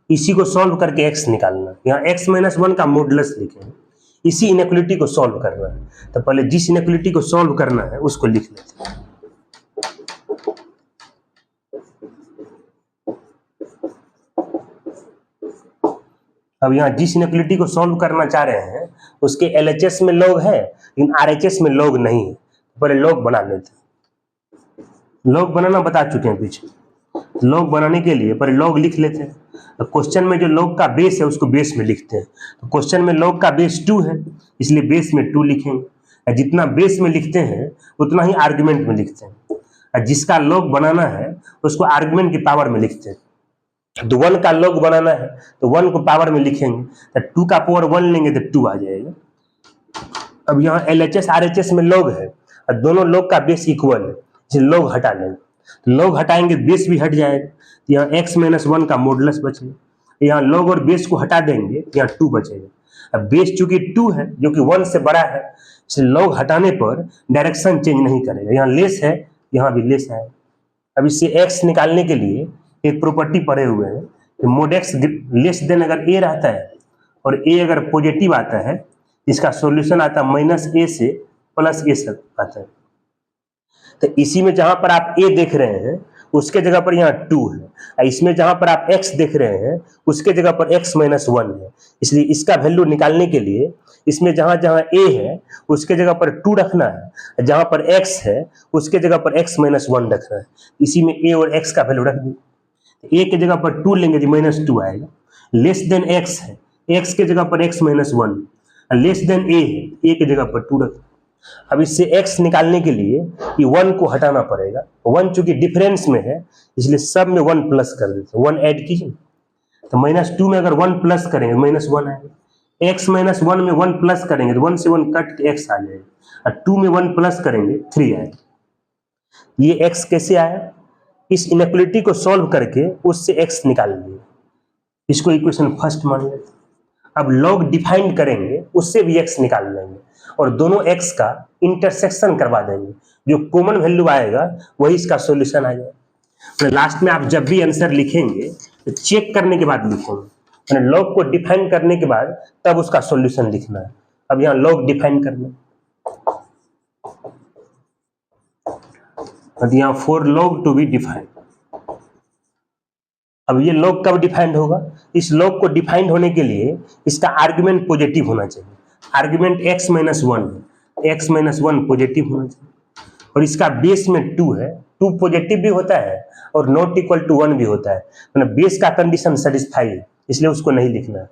इसी को सॉल्व करके x निकालना। यहाँ x - 1 का मॉडुलस लिखें, इसी इनइक्वालिटी को सॉल्व करना है। तो पहले जिस इनइक्वालिटी को सॉल्व करना है उसको लिख लेते हैं। अब यहाँ जिस इनइक्वालिटी को सॉल्व करना चाह रहे हैं उसके LHS में log है लेकिन RHS में log नहीं है, पहले log बना लेते हैं। log बनाना बता चुके हैं पीछे, log बनाने के लिए पहले log लिख लेते हैं। तो क्वेश्चन में जो log का बेस है उसको बेस में लिखते हैं, तो क्वेश्चन में log का बेस 2 है इसलिए बेस में 2 लिखेंगे। जितना बेस में लिखते हैं उतना ही आर्गुमेंट में लिखते हैं, जिसका log बनाना है उसको आर्गुमेंट की पावर में लिखते हैं। तो 1 का log बनाना है तो 1 को पावर में लिखेंगे, तो 2 का पावर 1 लेंगे तो 2 आ जाएगा। अब यहाँ LHS RHS में log है और दोनों log का बेस इक्वल है, इसलिए log हटा लेंगे। तो log हटाएंगे बेस भी हट जाएगा, तो यहाँ x - 1 का मॉडुलस बचेगा। यहाँ log और बेस को हटा देंगे, यहाँ 2 बचेगा। अब बेस चूंकि 2 है जो कि 1 से बड़ा है, इसलिए log हटाने पर डायरेक्शन चेंज नहीं करेगा, यहाँ लेस है यहाँ भी लेस आएगा। अब इससे x निकालने के लिए एक प्रॉपर्टी पढ़े हुए हैं कि मोड x लेस देन अगर a रहता है और a अगर पॉजिटिव आता है, इसका सॉल्यूशन आता है -a से +a तक आता है। तो इसी में जहां पर आप a देख रहे हैं उसके जगह पर यहाँ 2 है, इसमें जहां पर आप x देख रहे हैं उसके जगह पर x - 1 है, इसलिए इसका वैल्यू निकालने के लिए इसमें जहां जहां a है उसके जगह पर 2 रखना है, जहां पर x है उसके जगह पर x - 1 रखना है। इसी में a और x का वैल्यू रख दी, a के जगह पर 2 लेंगे तो -2 आएगा। लेस देन x है, x के जगह पर x - 1, लेस देन a है, a के जगह पर 2 रख। अब इससे x निकालने के लिए ये 1 को हटाना पड़ेगा, 1 चूंकि डिफरेंस में है इसलिए सब में 1 प्लस कर देते हैं, 1 ऐड कीजिए। तो -2 में अगर 1 प्लस करेंगे -1 आएगा, x - 1 में 1 प्लस करेंगे तो 1 से 1 कट के x आ जाएगा, और 2 में 1 प्लस करेंगे 3 आएगा। ये x कैसे आया, इस इनइक्वालिटी को सॉल्व करके उससे x निकाल लिए, इसको इक्वेशन फर्स्ट मान लेते हैं। अब लॉग डिफाइन करेंगे उससे भी x निकाल लेंगे और दोनों x का इंटरसेक्शन करवा देंगे, जो कॉमन वैल्यू आएगा वही इसका सॉल्यूशन आ जाएगा। लास्ट में आप जब भी आंसर लिखेंगे तो चेक करने के बाद लिखेंगे, लॉग को डिफाइन करने के बाद तब उसका सॉल्यूशन लिखना है। अब यहाँ लॉग डिफाइन करना, यहाँ for log to be defined. अब ये लॉग कब डिफाइंड होगा? इस लॉग को डिफाइंड होने के लिए इसका आर्गुमेंट पॉजिटिव होना चाहिए। Argument x minus one, x minus one positive होना चाहिए और इसका बेस में 2 है। 2 पॉजिटिव भी होता है और नॉट इक्वल टू 1 भी होता है, मतलब बेस का कंडीशन सेटिस्फाई है, इसलिए उसको नहीं लिखना।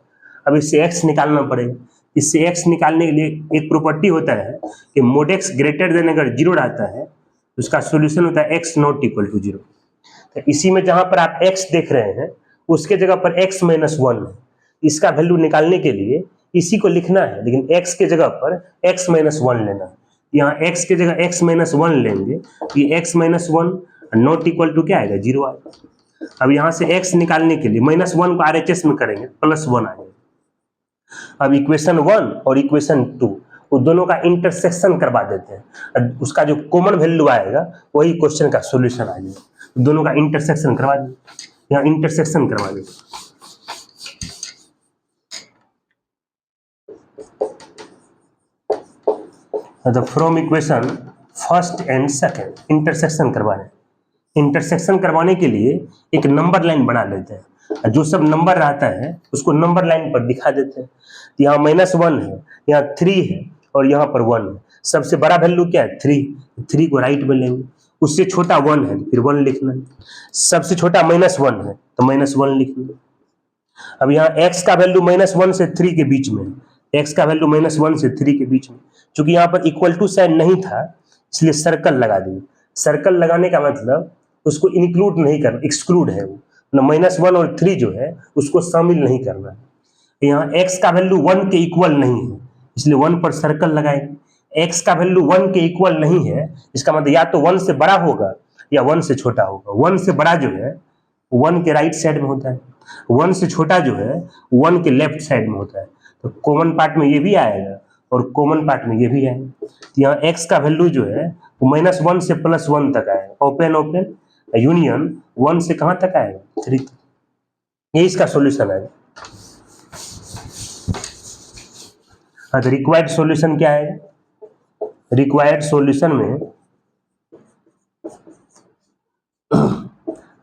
अब इससे x निकालना पड़ेगा। इससे x निकालने के लिए एक प्रॉपर्टी होता है कि मोड x ग्रेटर देन अगर 0 रहता है तो उसका सोल्यूशन होता है x नॉट इक्वल टू 0। तो इसी में जहां पर आप x देख रहे हैं उसके जगह पर x माइनस वन है। इसका वैल्यू निकालने के लिए इसी को लिखना है, लेकिन x के जगह पर x माइनस वन लेना है। यहाँ x के जगह x माइनस वन लेंगे, ये x minus one not equal to क्या आएगा? 0 आएगा। अब यहाँ से x निकालने के लिए माइनस वन को RHS में करेंगे प्लस वन आ जाएगा। अब इक्वेशन 1 और इक्वेशन 2 वो दोनों का इंटरसेक्शन करवा देते हैं, उसका जो कॉमन वैल्यू आएगा वही क्वेश्चन का सॉल्यूशन आ जाएगा। दोनों का इंटरसेक्शन करवा दें, यहाँ इंटरसेक्शन करवा दें। तो from equation first and second intersection करवा रहे हैं। इंटरसेक्शन करवाने के लिए एक नंबर लाइन बना लेते हैं, जो सब नंबर रहता है उसको नंबर लाइन पर दिखा देते हैं। यहाँ माइनस वन है, यहाँ 3 है और यहाँ पर 1 है। सबसे बड़ा वैल्यू क्या है? 3 को राइट में लेंगे, उससे छोटा 1 है फिर 1 लिखना है, सबसे छोटा माइनस वन है तो माइनस वन लिखना। अब यहाँ x का वैल्यू माइनस वन से 3 के बीच में, x का वैल्यू माइनस वन से 3 के बीच में, चूंकि यहाँ पर इक्वल टू साइन नहीं था इसलिए सर्कल लगा दिए। सर्कल लगाने का मतलब उसको इंक्लूड नहीं करना, एक्सक्लूड है वो, माइनस वन और 3 जो है उसको शामिल नहीं करना है। यहाँ x का वैल्यू 1 के इक्वल नहीं है इसलिए 1 पर सर्कल लगाएंगे। x का वैल्यू 1 के इक्वल नहीं है, इसका मतलब या तो 1 से बड़ा होगा या 1 से छोटा होगा। 1 से बड़ा जो है 1 के राइट साइड में होता है, 1 से छोटा जो है 1 के लेफ्ट साइड में होता है। तो कॉमन पार्ट में ये भी आएगा और कॉमन पार्ट में ये भी आएगा। तो यहाँ x का वैल्यू जो है वो माइनस वन से प्लस वन तक आएगा, ओपन ओपन यूनियन 1 से कहाँ तक आएगा? 3 तक। ये इसका सॉल्यूशन है। हाँ, तो रिक्वायर्ड सॉल्यूशन क्या है? रिक्वायर्ड सॉल्यूशन में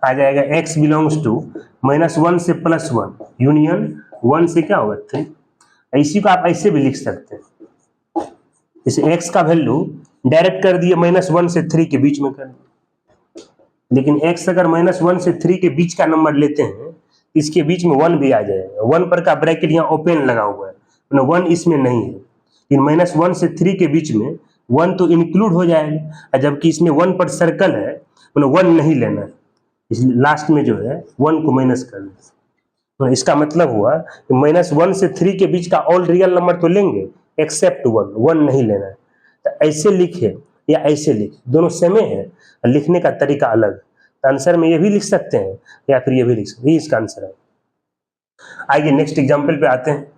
आ जाएगा x belongs to minus one से प्लस वन यूनियन 1 से क्या होगा? 3। इसी को आप ऐसे भी लिख सकते हैं, इसे x का वैल्यू डायरेक्ट कर दिए माइनस वन से 3 के बीच में कर दिए, लेकिन x अगर माइनस वन से 3 के बीच का नंबर लेते हैं इसके बीच में 1 भी आ जाएगा। 1 पर का ब्रैकेट यहाँ ओपन लगा हुआ है, 1 इसमें नहीं है, लेकिन माइनस वन से 3 के बीच में 1 तो इंक्लूड हो जाएगा, जबकि इसमें 1 पर सर्कल है, 1 नहीं लेना है, इसलिए लास्ट में जो है 1 को माइनस कर दें। तो इसका मतलब हुआ कि माइनस वन से 3 के बीच का ऑल रियल नंबर तो लेंगे एक्सेप्ट 1 नहीं लेना है। तो ऐसे लिखे या ऐसे लिखे, दोनों सेम है, लिखने का तरीका अलग। तो आंसर में ये भी लिख सकते हैं या फिर ये भी लिख सकते हैं, इसका आंसर है। आइए नेक्स्ट एग्जाम्पल पे आते हैं।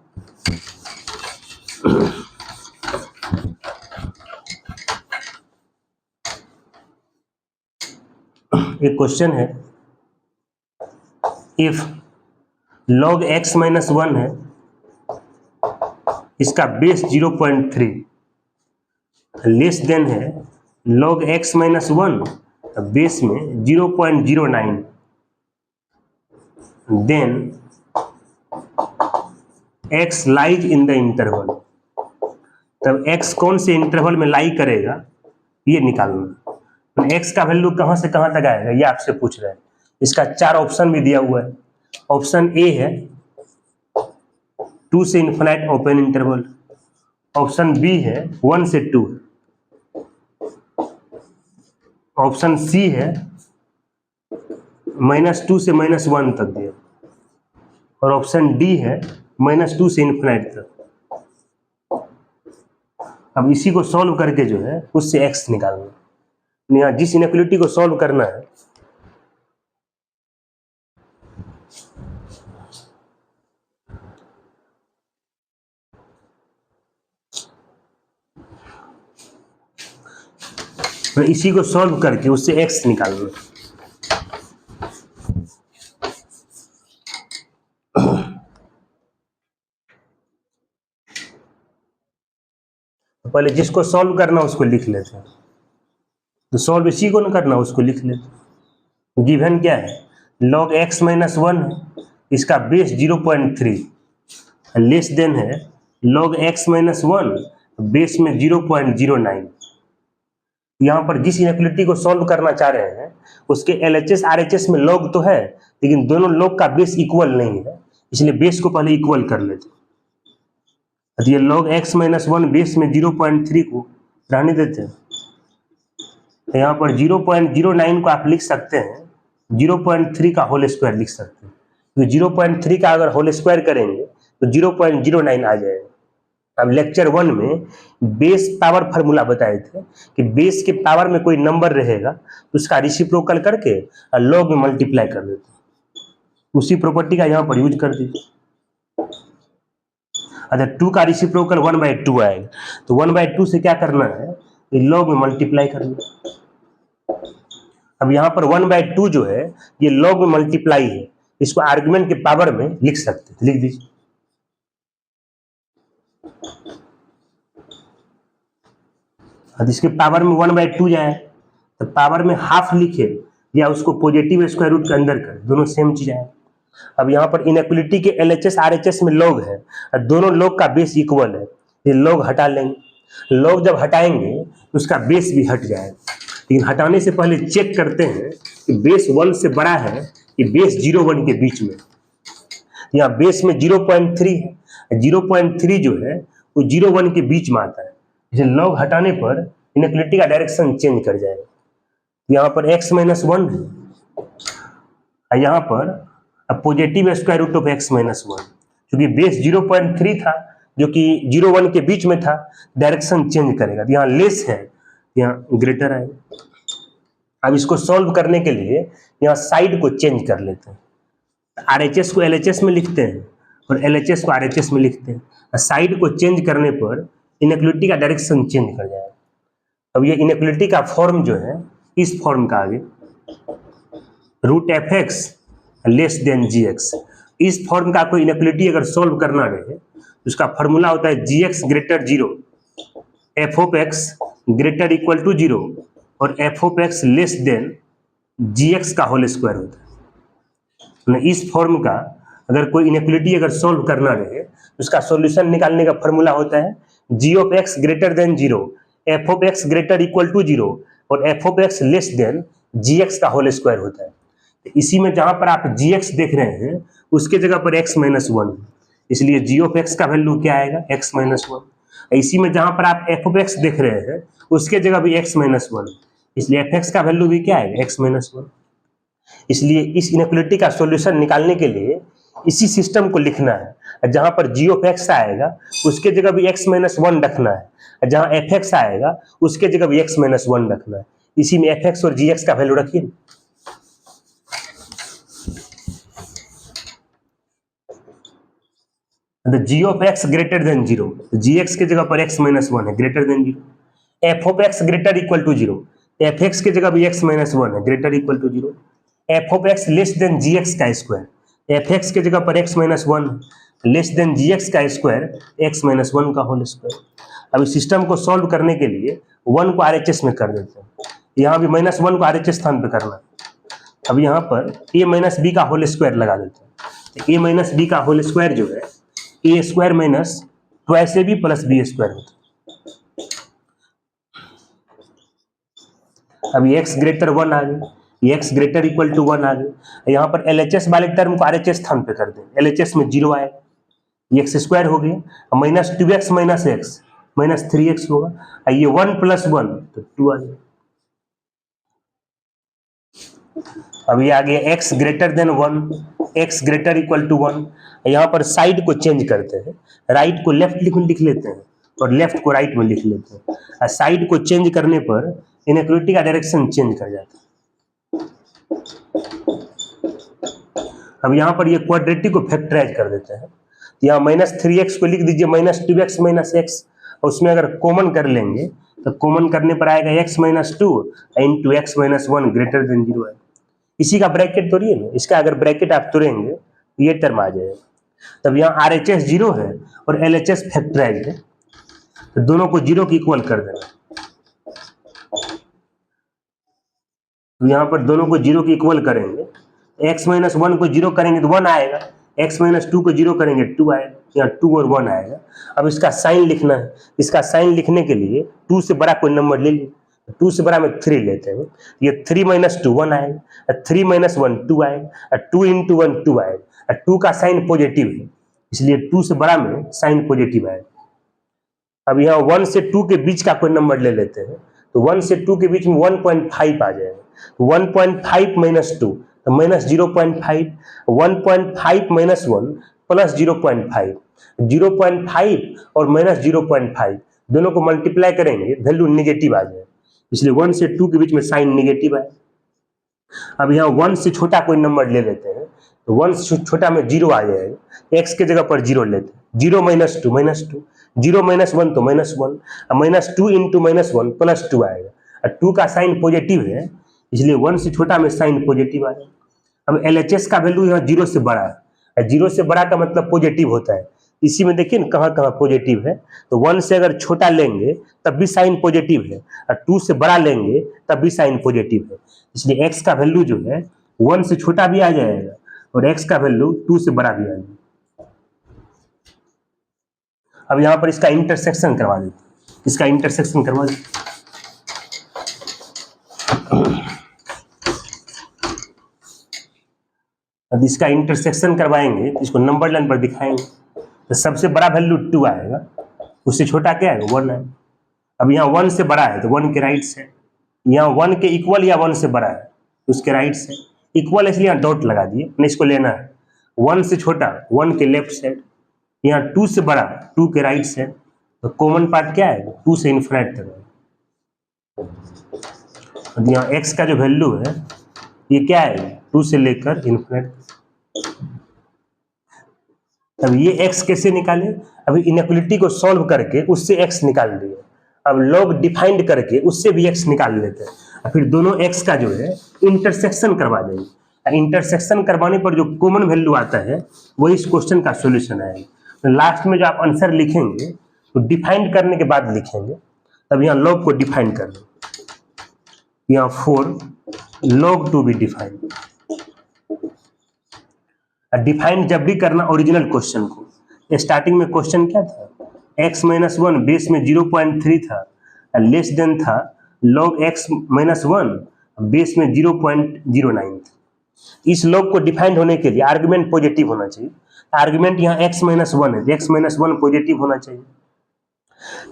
एक क्वेश्चन है, if log x minus one है, इसका बेस 0.3 लेस देन है log x minus one base में 0.09, then x lies in the interval. तब x कौन से इंटरवल में लाई करेगा ये निकालना। तो x का वैल्यू कहां से कहां तक आएगा ये आपसे पूछ रहा है। इसका 4 ऑप्शन भी दिया हुआ है। ऑप्शन ए है 2 से infinite open interval, option B है 1 से 2, ऑप्शन सी है -2 से -1 तक दिया, और ऑप्शन डी है -2 से इन्फिनाइट तक। अब इसी को सॉल्व करके जो है उससे x निकालना। यहाँ जिस इनइक्वालिटी को सॉल्व करना है तो इसी को सॉल्व करके उससे x निकालना। तो पहले जिसको सॉल्व करना उसको लिख लेते हैं, तो सॉल्व इसी को न करना उसको लिख लेते। गिवन क्या है, log x माइनस 1 है, इसका बेस 0.3 लेस देन है log x माइनस 1 बेस में 0.09। यहाँ पर जिस इनइक्वालिटी को सॉल्व करना चाह रहे हैं उसके LHS RHS में log तो है, लेकिन दोनों log का बेस इक्वल नहीं है, इसलिए बेस को पहले इक्वल कर लेते। तो ये log x माइनस 1 बेस में 0.3 को रहने देते हैं। तो यहाँ पर 0.09 को आप लिख सकते हैं 0.3 का होल स्क्वायर लिख सकते हैं, तो 0.3 का अगर होल स्क्वायर करेंगे तो 0.09 आ जाएगा। अब लेक्चर 1 में बेस पावर फार्मूला बताए थे कि बेस के पावर में कोई नंबर रहेगा तो उसका रेसिप्रोकल करके लॉग में मल्टीप्लाई कर देते हैं, उसी प्रॉपर्टी का यहाँ पर यूज कर दीजिए। अच्छा 2 का रेसिप्रोकल 1/2 आएगा, तो 1/2 से क्या करना है, लॉग में मल्टीप्लाई करना। अब यहाँ पर 1/2 जो है ये लॉग में मल्टीप्लाई है, इसको आर्गुमेंट के पावर में लिख सकते हैं, लिख दीजिए। अब इसके पावर में 1/2 जाए तो पावर में हाफ लिखे या उसको पॉजिटिव स्क्वायर रूट के अंदर कर, दोनों सेम चीज आए। अब यहाँ पर इनइक्वालिटी के LHS RHS में लॉग है, दोनों लॉग का बेस इक्वल है, ये लॉग हटा लेंगे। लॉग जब हटाएंगे तो उसका बेस भी हट जाएगा, लेकिन हटाने से पहले चेक करते हैं कि बेस 1 से बड़ा है कि बेस 0-1 के बीच में। यहाँ बेस में 0.3 है, 0.3 जो है वो 0-1 के बीच में आता है, इसे लॉग हटाने पर इनइक्वालिटी का डायरेक्शन चेंज कर जाएगा। यहाँ पर x माइनस 1 है, यहाँ पर positive square root of x minus 1, क्योंकि बेस 0.3 था जो कि 0-1 के बीच में था, डायरेक्शन चेंज करेगा। यहाँ लेस है, यहाँ ग्रेटर आएगा। अब इसको सॉल्व करने के लिए यहाँ साइड को चेंज कर लेते हैं, RHS को LHS में लिखते हैं और LHS को RHS में लिखते हैं। साइड को चेंज करने पर इनइक्वालिटी का डायरेक्शन चेंज कर जाएगा। अब ये इनइक्वालिटी का फॉर्म जो है इस फॉर्म का आगे √fx लेस देन gx, इस फॉर्म का कोई इनइक्वालिटी अगर सॉल्व करना रहे तो उसका फॉर्मूला होता है gx greater 0, f of x greater equal to 0 और f of x less than gx का होल स्क्वायर होता है। इस फॉर्म का अगर कोई इनइक्वालिटी अगर सॉल्व करना रहे तो उसका सॉल्यूशन निकालने का फॉर्मूला होता है g of x greater than 0, f of x greater equal to 0 और f of x less than gx का होल स्क्वायर होता है। तो इसी में जहां पर आप gx देख रहे हैं उसके जगह पर x माइनस 1, इसलिए g ऑफ x का वैल्यू क्या आएगा, x माइनस 1। इसी में जहां पर आप f ऑफ x देख रहे हैं उसके जगह भी x माइनस 1, इसलिए fx का वैल्यू भी क्या आएगा, x माइनस 1। इसलिए इस इनइक्वालिटी का सॉल्यूशन निकालने के लिए इसी सिस्टम को लिखना है, जहां पर g ऑफ x आएगा उसके जगह भी x माइनस 1 रखना है, जहां fx आएगा उसके जगह भी x माइनस 1 रखना है। इसी में fx और gx का वैल्यू रखिए। g of x greater than 0, gx के जगह पर x माइनस 1 है, greater than 0। f of x greater equal to 0, fx के जगह भी x माइनस 1 है, greater equal to 0। f of x less than gx का स्क्वायर, fx के जगह पर x minus 1 less than gx का स्क्वायर, x माइनस 1 का होल स्क्वायर। अब इस सिस्टम को सॉल्व करने के लिए 1 को RHS में कर देते हैं, यहाँ भी -1 को RHS स्थान पे करना है। अब यहाँ पर a माइनस b का होल स्क्वायर लगा देते हैं, तो a माइनस b का होल स्क्वायर जो है a square minus twice ab plus b square होता है। अब x ग्रेटर 1 आ गए, x ग्रेटर इक्वल टू 1 आ गए। यहाँ पर LHS वाले टर्म को RHS स्थान पे कर दें, LHS में 0 आएगा, x स्क्वायर हो गया, minus 2x minus x minus 3x होगा, ये 1 प्लस 1 तो 2 आ जाएगा। अब ये आ गया x greater than 1, x greater equal to 1। यहाँ पर साइड को चेंज करते हैं, राइट को लेफ्ट लिख लेते हैं और लेफ्ट को राइट में लिख लेते हैं। साइड को चेंज करने पर इनइक्वालिटी का डायरेक्शन चेंज कर जाता है। अब यहाँ पर ये क्वाड्रेटिक को फैक्टराइज कर देते हैं, यहाँ -3x को लिख दीजिए -2x माइनस x, और उसमें अगर कॉमन कर लेंगे तो कॉमन करने पर आएगा x minus two into x minus one greater than zero है। इसी का ब्रैकेट तोड़िए ना, इसका अगर ब्रैकेट आप तोड़ेंगे तो ये टर्म आ जाएगा। तब यहाँ RHS जीरो है और LHS फैक्टराइज है, तो दोनों को जीरो की इक्वल कर देना। तो यहाँ पर दोनों को जीरो की इक्वल करेंगे, x माइनस वन को जीरो करेंगे तो वन आएगा, x माइनस टू को जीरो करेंगे टू आएगा, यहाँ टू और वन आएगा। अब इसका साइन लिखना है, इसका साइन लिखने के लिए टू से बड़ा कोई नंबर ले लीजिए, टू से बड़ा में थ्री लेते हैं, ये थ्री माइनस टू वन आएगा, थ्री माइनस वन टू आएगा, टू इंटू वन टू आएगा, टू का साइन पॉजिटिव है इसलिए टू से बड़ा में साइन पॉजिटिव आएगा। अब यहाँ वन से टू के बीच का कोई नंबर ले लेते हैं, तो वन से टू के बीच में 1.5 आ जाएगा, 1.5 माइनस टू तो माइनस 0.5, 1.5 माइनस वन प्लस 0.5, 0.5 और माइनस 0.5 दोनों को मल्टीप्लाई करेंगे वैल्यू नेगेटिव आ जाए, इसलिए वन से टू के बीच में साइन नेगेटिव आए। अब यहाँ वन से छोटा कोई नंबर ले लेते हैं, तो वन से छोटा में जीरो आ जाएगा, एक्स के जगह पर जीरो लेते हैं, zero minus two, zero minus one तो minus one, minus two into minus one plus two आएगा, और टू का साइन पॉजिटिव है इसलिए वन से छोटा में साइन पॉजिटिव आएगा। अब LHS का वैल्यू यहाँ जीरो से बड़ा है, जीरो से बड़ा का मतलब पॉजिटिव होता है, इसी में देखिए ना कहाँ कहाँ पॉजिटिव है, तो वन से अगर छोटा लेंगे तब भी साइन पॉजिटिव है, और टू से बड़ा लेंगे तब भी साइन पॉजिटिव है, इसलिए एक्स का वैल्यू जो है वन से छोटा भी आ जाएगा और एक्स का वैल्यू टू से बड़ा भी आ जाएगा। अब यहाँ पर इसका इंटरसेक्शन करवा देते, इसका इंटरसेक्शन करवा देते। अब इसका इंटरसेक्शन करवाएंगे तो इसको नंबर लाइन पर दिखाएंगे, तो सबसे बड़ा वैल्यू टू आएगा, उससे छोटा क्या है वन है। अब यहाँ वन से बड़ा है तो वन के राइट से, यहाँ वन के इक्वल या वन से बड़ा है तो उसके राइट से, इक्वल इसलिए यहाँ डॉट लगा दिए, नहीं इसको लेना है, वन से छोटा वन के लेफ्ट साइड, यहाँ टू से बड़ा टू के राइट साइड, तो कॉमन पार्ट क्या है टू से इन्फिनिट तक है। यहाँ एक्स का जो वैल्यू है ये क्या है टू से लेकर इन्फिनिट। अब ये x कैसे निकाले, अभी इनइक्वालिटी को सॉल्व करके उससे x निकाल लिए, अब लॉग डिफाइंड करके उससे भी x निकाल लेते हैं, और फिर दोनों x का जो है इंटरसेक्शन करवा देंगे, इंटरसेक्शन करवाने पर जो कॉमन वैल्यू आता है वही इस क्वेश्चन का सॉल्यूशन आएगा। तो लास्ट में जो आप आंसर लिखेंगे तो डिफाइंड करने के बाद लिखेंगे, तब यहाँ लॉग को डिफाइन कर दो, यहाँ four log to be defined. Define जब भी करना ओरिजिनल क्वेश्चन को, स्टार्टिंग में क्वेश्चन क्या था x माइनस वन बेस में 0.3 था, लेस देन था log x minus one base में 0.09 था। इस log को डिफाइंड होने के लिए आर्गुमेंट पॉजिटिव होना चाहिए, आर्गुमेंट यहाँ x माइनस वन है, x माइनस वन पॉजिटिव होना चाहिए।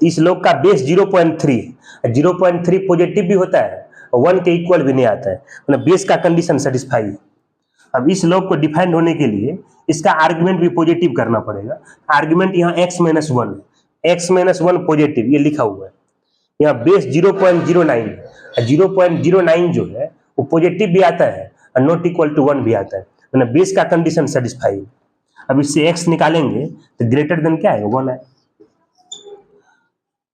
इस log का बेस 0.3 है, 0.3 पॉजिटिव भी होता है और वन के इक्वल भी नहीं आता है, मतलब बेस का कंडीशन सेटिस्फाई है। अब इस लॉग को डिफाइंड होने के लिए इसका आर्गुमेंट भी पॉजिटिव करना पड़ेगा, आर्गुमेंट यहाँ x माइनस वन है, x माइनस वन पॉजिटिव ये लिखा हुआ है, यहाँ बेस 0.09 है, 0.09 जो है वो पॉजिटिव भी आता है और नॉट इक्वल टू वन भी आता है, मतलब बेस का कंडीशन सेटिस्फाई है। अब इससे x निकालेंगे तो ग्रेटर देन क्या है वन है।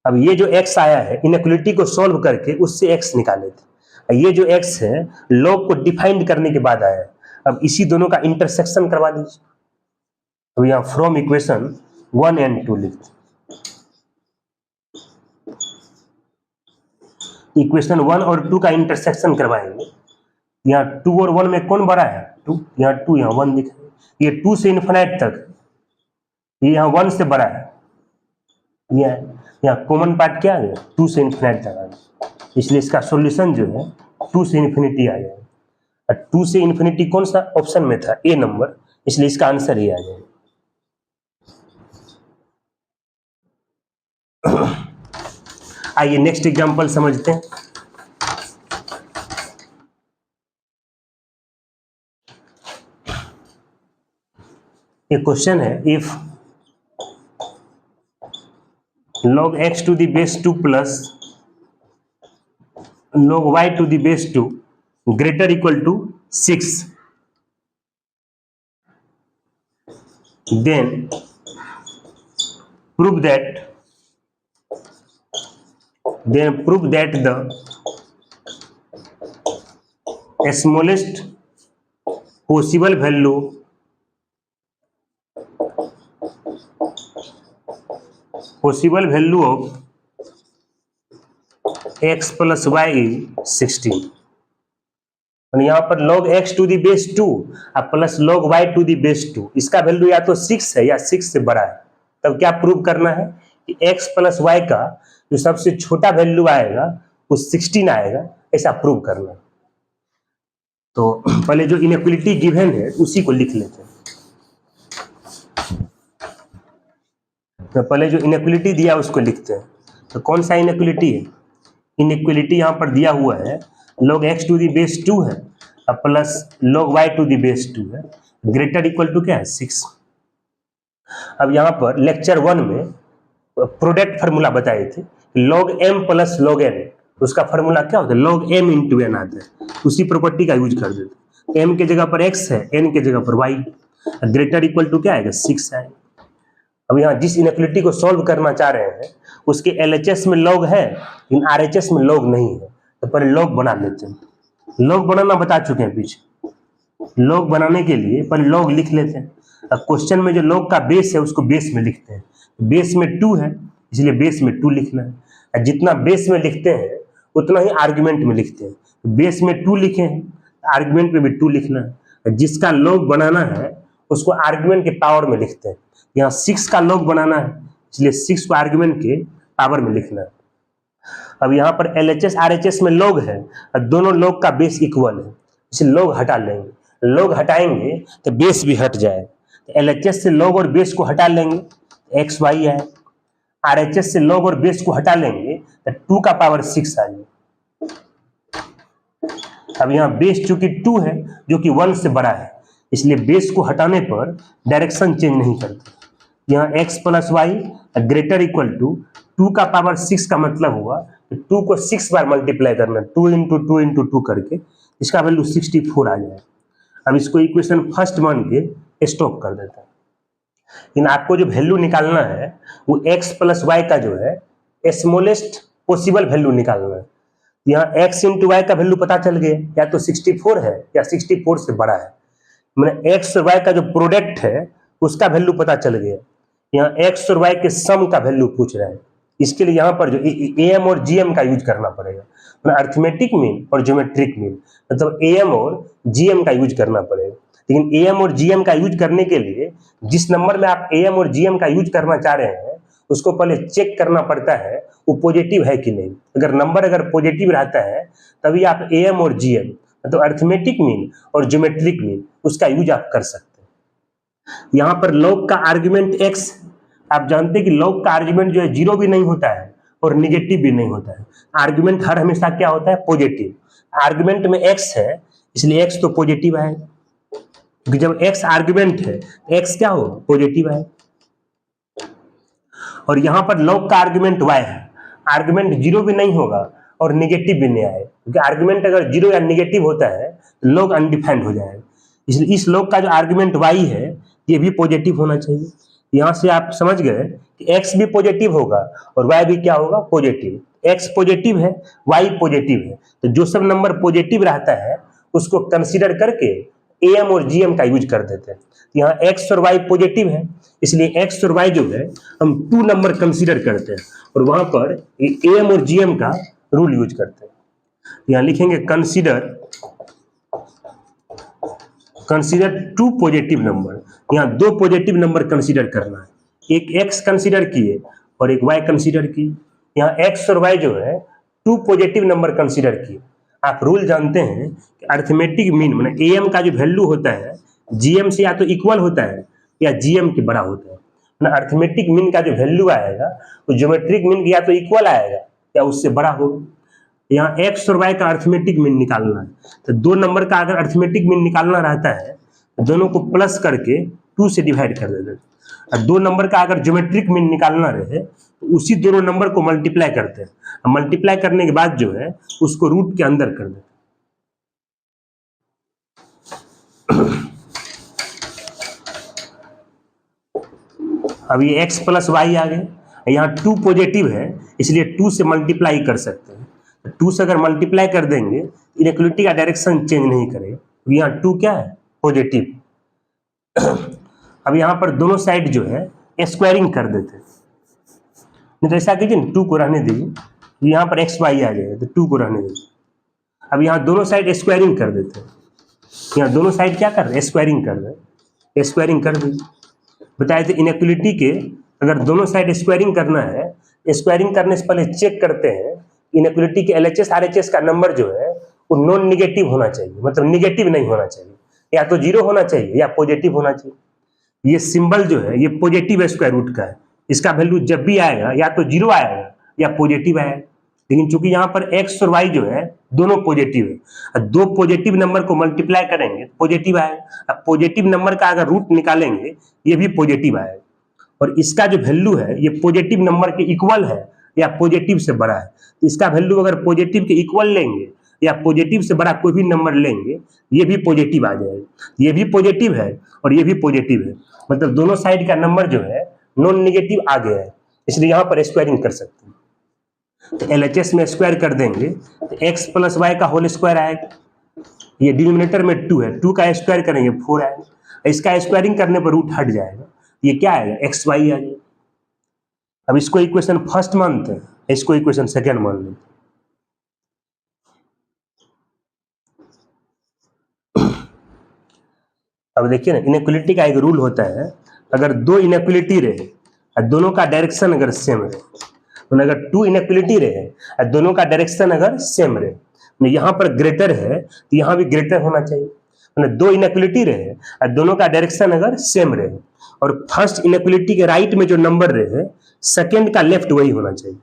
अब ये जो x आया है इनइक्वालिटी को सॉल्व करके उससे x निकाले थे, ये जो x है लॉग को डिफाइंड करने के बाद आया है। अब इसी दोनों का इंटरसेक्शन करवा दीजिए, तो यहाँ फ्रॉम इक्वेशन 1 एंड 2 लिखते, इक्वेशन 1 और 2 का इंटरसेक्शन करवाएंगे, यहाँ 2 और 1 में कौन बड़ा है 2, यहाँ 2 यहाँ 1 दिखाएंगे, ये 2 से इन्फिनिट तक, ये यहाँ 1 से बड़ा है, यहाँ कॉमन पार्ट क्या है 2 से इन्फिनिट तक आ गया, इसलिए इसका सॉल्यूशन जो है 2 से इन्फिनिटी आ जाएगा। 2 से इन्फिनिटी कौन सा ऑप्शन में था ए नंबर, इसलिए इसका आंसर ये आ जाएगा। आइए नेक्स्ट एग्जांपल समझते हैं। ये क्वेश्चन है if log x to the base 2 plus log y to the base 2 greater equal to 6, then prove that then prove that the smallest possible value of x plus y is 16। और यहाँ पर log x to the base 2 और plus log y to the base 2, इसका value या तो 6 है या 6 से बड़ा है। तब क्या प्रूव करना है कि x प्लस y का जो सबसे छोटा वैल्यू आएगा वो 16 आएगा, ऐसा प्रूव करना है। तो पहले जो इनइक्वालिटी गिवन है उसी को लिख लेते हैं। तो पहले जो इनइक्वालिटी दिया उसको लिखते हैं। तो कौन सा इनइक्वालिटी है? इनइक्वालिटी यहाँ पर दिया हुआ है log x to the base 2 है और plus log y to the base 2 है, ग्रेटर इक्वल टू क्या है 6। अब यहाँ पर लेक्चर 1 में प्रोडक्ट फार्मूला बताए थे, log m plus log n, उसका फार्मूला क्या होता है log m इंटू n आता है, उसी प्रॉपर्टी का यूज कर देते हैं। m के जगह पर x है, n के जगह पर y, ग्रेटर इक्वल टू क्या आएगा 6 आएगा। अब यहाँ जिस इनइक्वालिटी को सॉल्व करना चाह रहे हैं उसके LHS में log है लेकिन RHS में log नहीं है, तो पहले log बना लेते हैं। log बनाना बता चुके हैं पीछे। log बनाने के लिए पहले log लिख लेते हैं। अब क्वेश्चन में जो log का बेस है उसको बेस में लिखते हैं। बेस में 2 है इसलिए बेस में 2 लिखना है। जितना बेस में लिखते हैं उतना ही आर्गुमेंट में लिखते हैं। बेस में 2 लिखे हैं, आर्गुमेंट में भी 2 लिखना है। जिसका log बनाना है उसको आर्गुमेंट के पावर में लिखते हैं। यहाँ 6 का log बनाना है इसलिए 6 को आर्गुमेंट के पावर में लिखना है। अब यहाँ पर LHS RHS में log है और दोनों log का बेस इक्वल है, इसलिए log हटा लेंगे। log हटाएंगे तो बेस भी हट जाएगा। तो LHS से log और बेस को हटा लेंगे तो XY है, RHS से log और बेस को हटा लेंगे तो 2 का पावर 6 आ जाएगा। अब यहाँ बेस चूंकि 2 है जो कि 1 से बड़ा है इसलिए बेस को हटाने पर डायरेक्शन चेंज नहीं करते। यहाँ x plus y greater equal to 2 का पावर 6 का मतलब हुआ तो 2 को 6 बार मल्टीप्लाई करना, 2 इंटू 2 इंटू 2 करके इसका वैल्यू 64 आ जाए। अब इसको इक्वेशन फर्स्ट मान के स्टॉप कर देता है। लेकिन आपको जो वैल्यू निकालना है वो x प्लस वाई का जो है स्मॉलेस्ट पॉसिबल वैल्यू निकालना है। यहाँ x इंटू वाई का वैल्यू पता चल गया, या तो 64 है या 64 से बड़ा है। मैंने x और y का जो प्रोडक्ट है उसका वैल्यू पता चल गया। यहाँ x और y के सम का वैल्यू पूछ रहा है, इसके लिए यहाँ पर जो AM और GM का यूज करना पड़ेगा, मतलब अर्थमेटिक मीन और ज्योमेट्रिक मीन, मतलब AM और GM का यूज करना पड़ेगा। लेकिन AM और GM का यूज करने के लिए जिस नंबर में आप AM और GM का यूज करना चाह रहे हैं उसको पहले चेक करना पड़ता है वो पॉजिटिव है कि नहीं। अगर नंबर अगर पॉजिटिव रहता है तभी आप AM और GM, मतलब अर्थमेटिक मीन और ज्योमेट्रिक मीन, उसका यूज आप कर सकते हैं। यहाँ पर log का आर्ग्यूमेंट x, आप जानते हैं कि log का आर्ग्यूमेंट जो है 0 भी नहीं होता है और निगेटिव भी नहीं होता है। आर्ग्यूमेंट हर हमेशा क्या होता है पॉजिटिव। आर्ग्यूमेंट में x है इसलिए x तो पॉजिटिव है, क्योंकि जब x आर्ग्यूमेंट है x क्या हो पॉजिटिव है। और यहाँ पर log का आर्ग्यूमेंट y है, आर्ग्यूमेंट 0 भी नहीं होगा और निगेटिव भी नहीं आएगा, क्योंकि आर्ग्यूमेंट अगर 0 या निगेटिव होता है तो log अनडिफाइंड हो जाएगा। इसलिए इस log का जो आर्ग्यूमेंट y है ये भी पॉजिटिव होना चाहिए। यहाँ से आप समझ गए कि x भी पॉजिटिव होगा और y भी क्या होगा पॉजिटिव। x पॉजिटिव है y पॉजिटिव है, तो जो सब नंबर पॉजिटिव रहता है उसको कंसीडर करके AM और GM का यूज कर देते हैं। यहाँ x और y पॉजिटिव है इसलिए x और y जो है हम 2 नंबर कंसीडर करते हैं और वहां पर AM और GM का रूल यूज करते हैं। यहाँ लिखेंगे कंसीडर 2 पॉजिटिव नंबर। यहाँ 2 पॉजिटिव नंबर कंसीडर करना है, एक x कंसीडर किए और एक y कंसीडर किए। यहाँ x और y जो है 2 पॉजिटिव नंबर कंसीडर किए। आप रूल जानते हैं कि अर्थमेटिक मीन मतलब AM का जो वैल्यू होता है GM से या तो इक्वल होता है या GM के बड़ा होता है। मतलब अर्थमेटिक मीन का जो वैल्यू आएगा वो ज्योमेट्रिक मीन या तो इक्वल आएगा या उससे बड़ा होगा। यहाँ x और y का अर्थमेटिक मीन निकालना है, तो 2 नंबर का अगर अर्थमेटिक मीन निकालना रहता है तो दोनों को प्लस करके 2 से डिवाइड कर देते हैं। और 2 नंबर का अगर ज्योमेट्रिक मीन निकालना रहे तो उसी दोनों नंबर को मल्टीप्लाई करते हैं। मल्टीप्लाई करने के बाद जो है उसको रूट के अंदर कर देते हैं। अब ये x प्लस वाई आ गए, यहाँ 2 पॉजिटिव है इसलिए 2 से मल्टीप्लाई कर सकते हैं। 2 से अगर मल्टीप्लाई कर देंगे इनइक्वलिटी का डायरेक्शन चेंज नहीं करेगा। यहाँ 2 क्या है, पॉजिटिव। अब यहाँ पर दोनों साइड जो है स्क्वायरिंग कर देते हैं। नहीं तो ऐसा कीजिए ना, 2 को रहने दीजिए, यहाँ पर एक्स वाई आ जाएगा तो 2 को रहने दीजिए। अब यहाँ दोनों साइड स्क्वायरिंग कर देते हैं। यहाँ दोनों साइड क्या कर रहे हैं, स्क्वायरिंग कर रहे हैं। स्क्वायरिंग कर दीजिए। बताए थे इनइक्वलिटी के अगर दोनों साइड स्क्वायरिंग करना है, स्क्वायरिंग करने से पहले चेक करते हैं इनइक्वलिटी के LHS RHS का नंबर जो है वो नॉन निगेटिव होना चाहिए, मतलब निगेटिव नहीं होना चाहिए, या तो 0 होना चाहिए या पॉजिटिव होना चाहिए। ये सिंबल जो है ये पॉजिटिव स्क्वायर रूट का है, इसका वैल्यू जब भी आएगा या तो 0 आएगा या पॉजिटिव आएगा। लेकिन चूंकि यहाँ पर x और y जो है दोनों पॉजिटिव है, दो पॉजिटिव नंबर को मल्टीप्लाई करेंगे पॉजिटिव आएगा। अब पॉजिटिव नंबर का अगर रूट निकालेंगे ये भी पॉजिटिव आएगा, और इसका जो वैल्यू है ये पॉजिटिव नंबर के इक्वल है या पॉजिटिव से बड़ा है। तो इसका वैल्यू अगर पॉजिटिव के इक्वल लेंगे या पॉजिटिव से बड़ा कोई भी नंबर लेंगे ये भी पॉजिटिव आ जाएगा। ये भी पॉजिटिव है और ये भी पॉजिटिव है, मतलब दोनों साइड का नंबर जो है नॉन निगेटिव आ गया है, इसलिए यहाँ पर स्क्वायरिंग कर सकते हैं। तो LHS में स्क्वायर कर देंगे तो x प्लस वाई का होल स्क्वायर आएगा। ये डिनोमिनेटर में 2 है, 2 का स्क्वायर करेंगे 4 आएगा। इसका स्क्वायरिंग करने पर रूट हट जाएगा, ये क्या आएगा, एक्स वाई आ जाएगा। अब इसको इक्वेशन फर्स्ट मानते हैं, इसको इक्वेशन सेकेंड मान लेते हैं। अब देखिए ना, इनइक्वलिटी का एक रूल होता है, अगर दो इनइक्वलिटी रहे और दोनों का डायरेक्शन अगर सेम रहे, तो अगर 2 इनइक्वलिटी रहे और दोनों का डायरेक्शन अगर सेम रहे, यहाँ पर ग्रेटर है तो यहाँ भी ग्रेटर होना चाहिए। मतलब 2 इनइक्वलिटी रहे और दोनों का डायरेक्शन अगर सेम रहे, और फर्स्ट इनइक्वलिटी के राइट में जो नंबर रहे सेकंड का लेफ्ट वही होना चाहिए।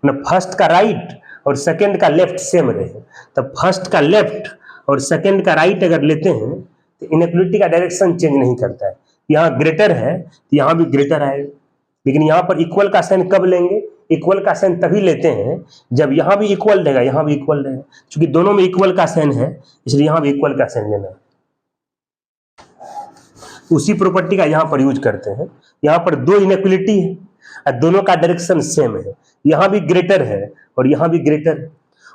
मतलब फर्स्ट का राइट और सेकंड का लेफ्ट सेम रहे, तब फर्स्ट का लेफ्ट और सेकंड का राइट अगर लेते हैं तो इनइक्वलिटी का डायरेक्शन चेंज नहीं करता है। यहाँ ग्रेटर है तो यहाँ भी ग्रेटर आएगा, लेकिन यहाँ पर इक्वल का साइन कब लेंगे, इक्वल का साइन तभी लेते हैं जब यहाँ भी इक्वल रहेगा यहाँ भी इक्वल रहेगा। क्योंकि दोनों में इक्वल का साइन है इसलिए यहाँ भी इक्वल का साइन लेना है। उसी प्रॉपर्टी का यहाँ पर यूज करते हैं। यहाँ पर 2 इनइक्वलिटी है और दोनों का डायरेक्शन सेम है, यहाँ भी ग्रेटर है और यहाँ भी ग्रेटर है,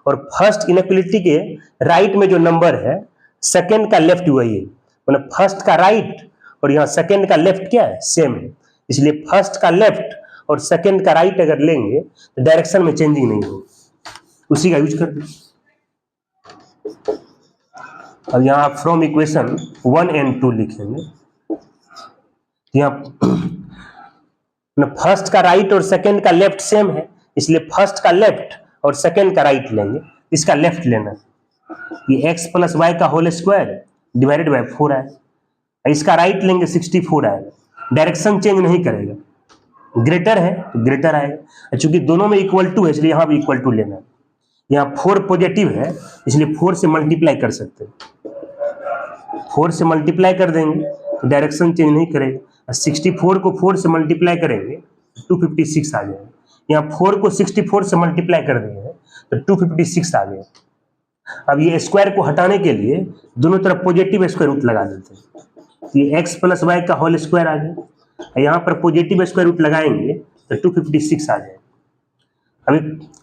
और फर्स्ट इनइक्वलिटी के राइट में जो नंबर है सेकंड का लेफ्ट वही है। मतलब फर्स्ट का राइट और यहाँ सेकंड का लेफ्ट क्या है, सेम है, इसलिए फर्स्ट का लेफ्ट और सेकंड का राइट अगर लेंगे तो डायरेक्शन में चेंजिंग नहीं होगी, उसी का यूज कर दो। अब यहाँ फ्रॉम इक्वेशन 1 and 2 लिखेंगे। यहाँ फर्स्ट का राइट और सेकंड का लेफ्ट सेम है, इसलिए फर्स्ट का लेफ्ट और सेकंड का राइट लेंगे, इसका लेफ्ट लेना है। ये x प्लस वाई का होल स्क्वायर डिवाइडेड बाय 4 आएगा, इसका राइट लेंगे 64 आएगा, डायरेक्शन चेंज नहीं करेगा। ग्रेटर है तो ग्रेटर आएगा, चूंकि दोनों में इक्वल टू है इसलिए यहाँ भी इक्वल टू लेना है। यहाँ 4 पॉजिटिव है इसलिए 4 से मल्टीप्लाई कर सकते हैं, 4 से मल्टीप्लाई कर देंगे तो डायरेक्शन चेंज नहीं करेगा। 64 को 4 से मल्टीप्लाई करेंगे 256 आ जाएगा। यहाँ 4 को 64 से मल्टीप्लाई कर देंगे तो 256 आ गया। अब ये स्क्वायर को हटाने के लिए दोनों तरफ पॉजिटिव स्क्वायर रूट लगा देते हैं, ये x प्लस वाई का होल स्क्वायर आ गया। यहाँ पर पॉजिटिव स्क्वायर रूट लगाएंगे तो 256 आ जाएगा। अभी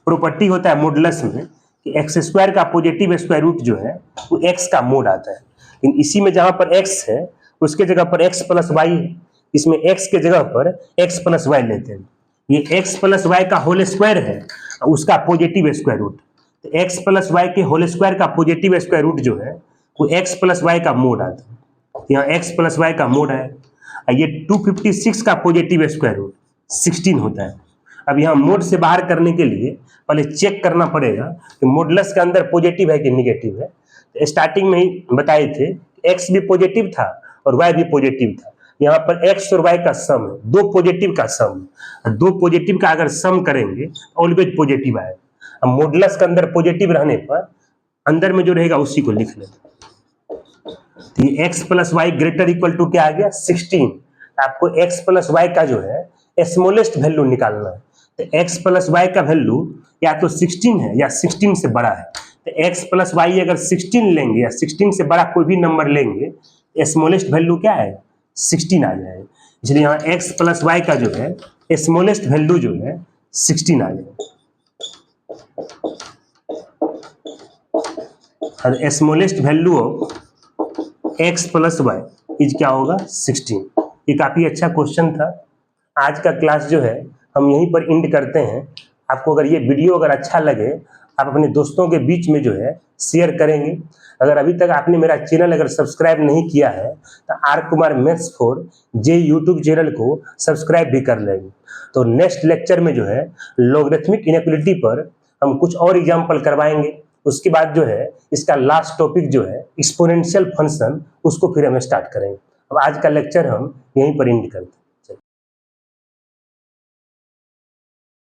प्रॉपर्टी होता है मॉडुलस में कि एक्स स्क्वायर का पॉजिटिव स्क्वायर रूट जो है वो x का मोड आता है, लेकिन इसी में जहाँ पर x है उसके जगह पर x प्लस वाई है, इसमें x के जगह पर x प्लस वाई लेते हैं। ये x प्लस वाई का होल स्क्वायर है उसका पॉजिटिव स्क्वायर रूट, तो x प्लस वाई के होल स्क्वायर का पॉजिटिव स्क्वायर रूट जो है वो x प्लस वाई का मोड आता है। यहाँ x प्लस वाई का मोड है, ये 256 का पॉजिटिव स्क्वायर रूट 16 होता है। अब यहाँ मोड से बाहर करने के लिए पहले चेक करना पड़ेगा कि मॉडुलस के अंदर पॉजिटिव है कि निगेटिव है। तो स्टार्टिंग में ही बताए थे x भी पॉजिटिव था और y भी पॉजिटिव था। यहाँ पर x और y का सम है, 2 पॉजिटिव का सम, 2 पॉजिटिव का अगर सम करेंगे ऑलवेज पॉजिटिव आएगा। अब मॉडुलस के अंदर पॉजिटिव रहने पर अंदर में जो रहेगा उसी को लिख लेते। तो ये x plus y greater equal to क्या आ गया 16। आपको x प्लस वाई का जो है स्मॉलेस्ट वैल्यू निकालना है, तो x प्लस वाई का वैल्यू या तो 16 है या 16 से बड़ा है। तो x प्लस वाई अगर 16 लेंगे या 16 से बड़ा कोई भी नंबर लेंगे स्मॉलेस्ट वैल्यू क्या है 16 आ जाएगा। इसलिए यहाँ x प्लस वाई का जो है स्मॉलेस्ट वैल्यू जो है 16 आ जाएगा। और smallest value of x plus y is क्या होगा 16। ये काफी अच्छा क्वेश्चन था। आज का क्लास जो है हम यहीं पर एंड करते हैं। आपको अगर ये वीडियो अगर अच्छा लगे आप अपने दोस्तों के बीच में जो है शेयर करेंगे। अगर अभी तक आपने मेरा चैनल अगर सब्सक्राइब नहीं किया है तो R Kumar maths for J YouTube channel को सब्सक्राइब भी कर लेंगे। तो नेक्स्ट लेक्चर में जो है लॉगरिथमिक इनइक्वालिटी पर हम कुछ और एग्जाम्पल करवाएंगे। उसके बाद जो है इसका लास्ट टॉपिक जो है एक्सपोनेंशियल फंक्शन, उसको फिर हम स्टार्ट करेंगे। अब आज का लेक्चर हम यहीं पर एंड करते हैं।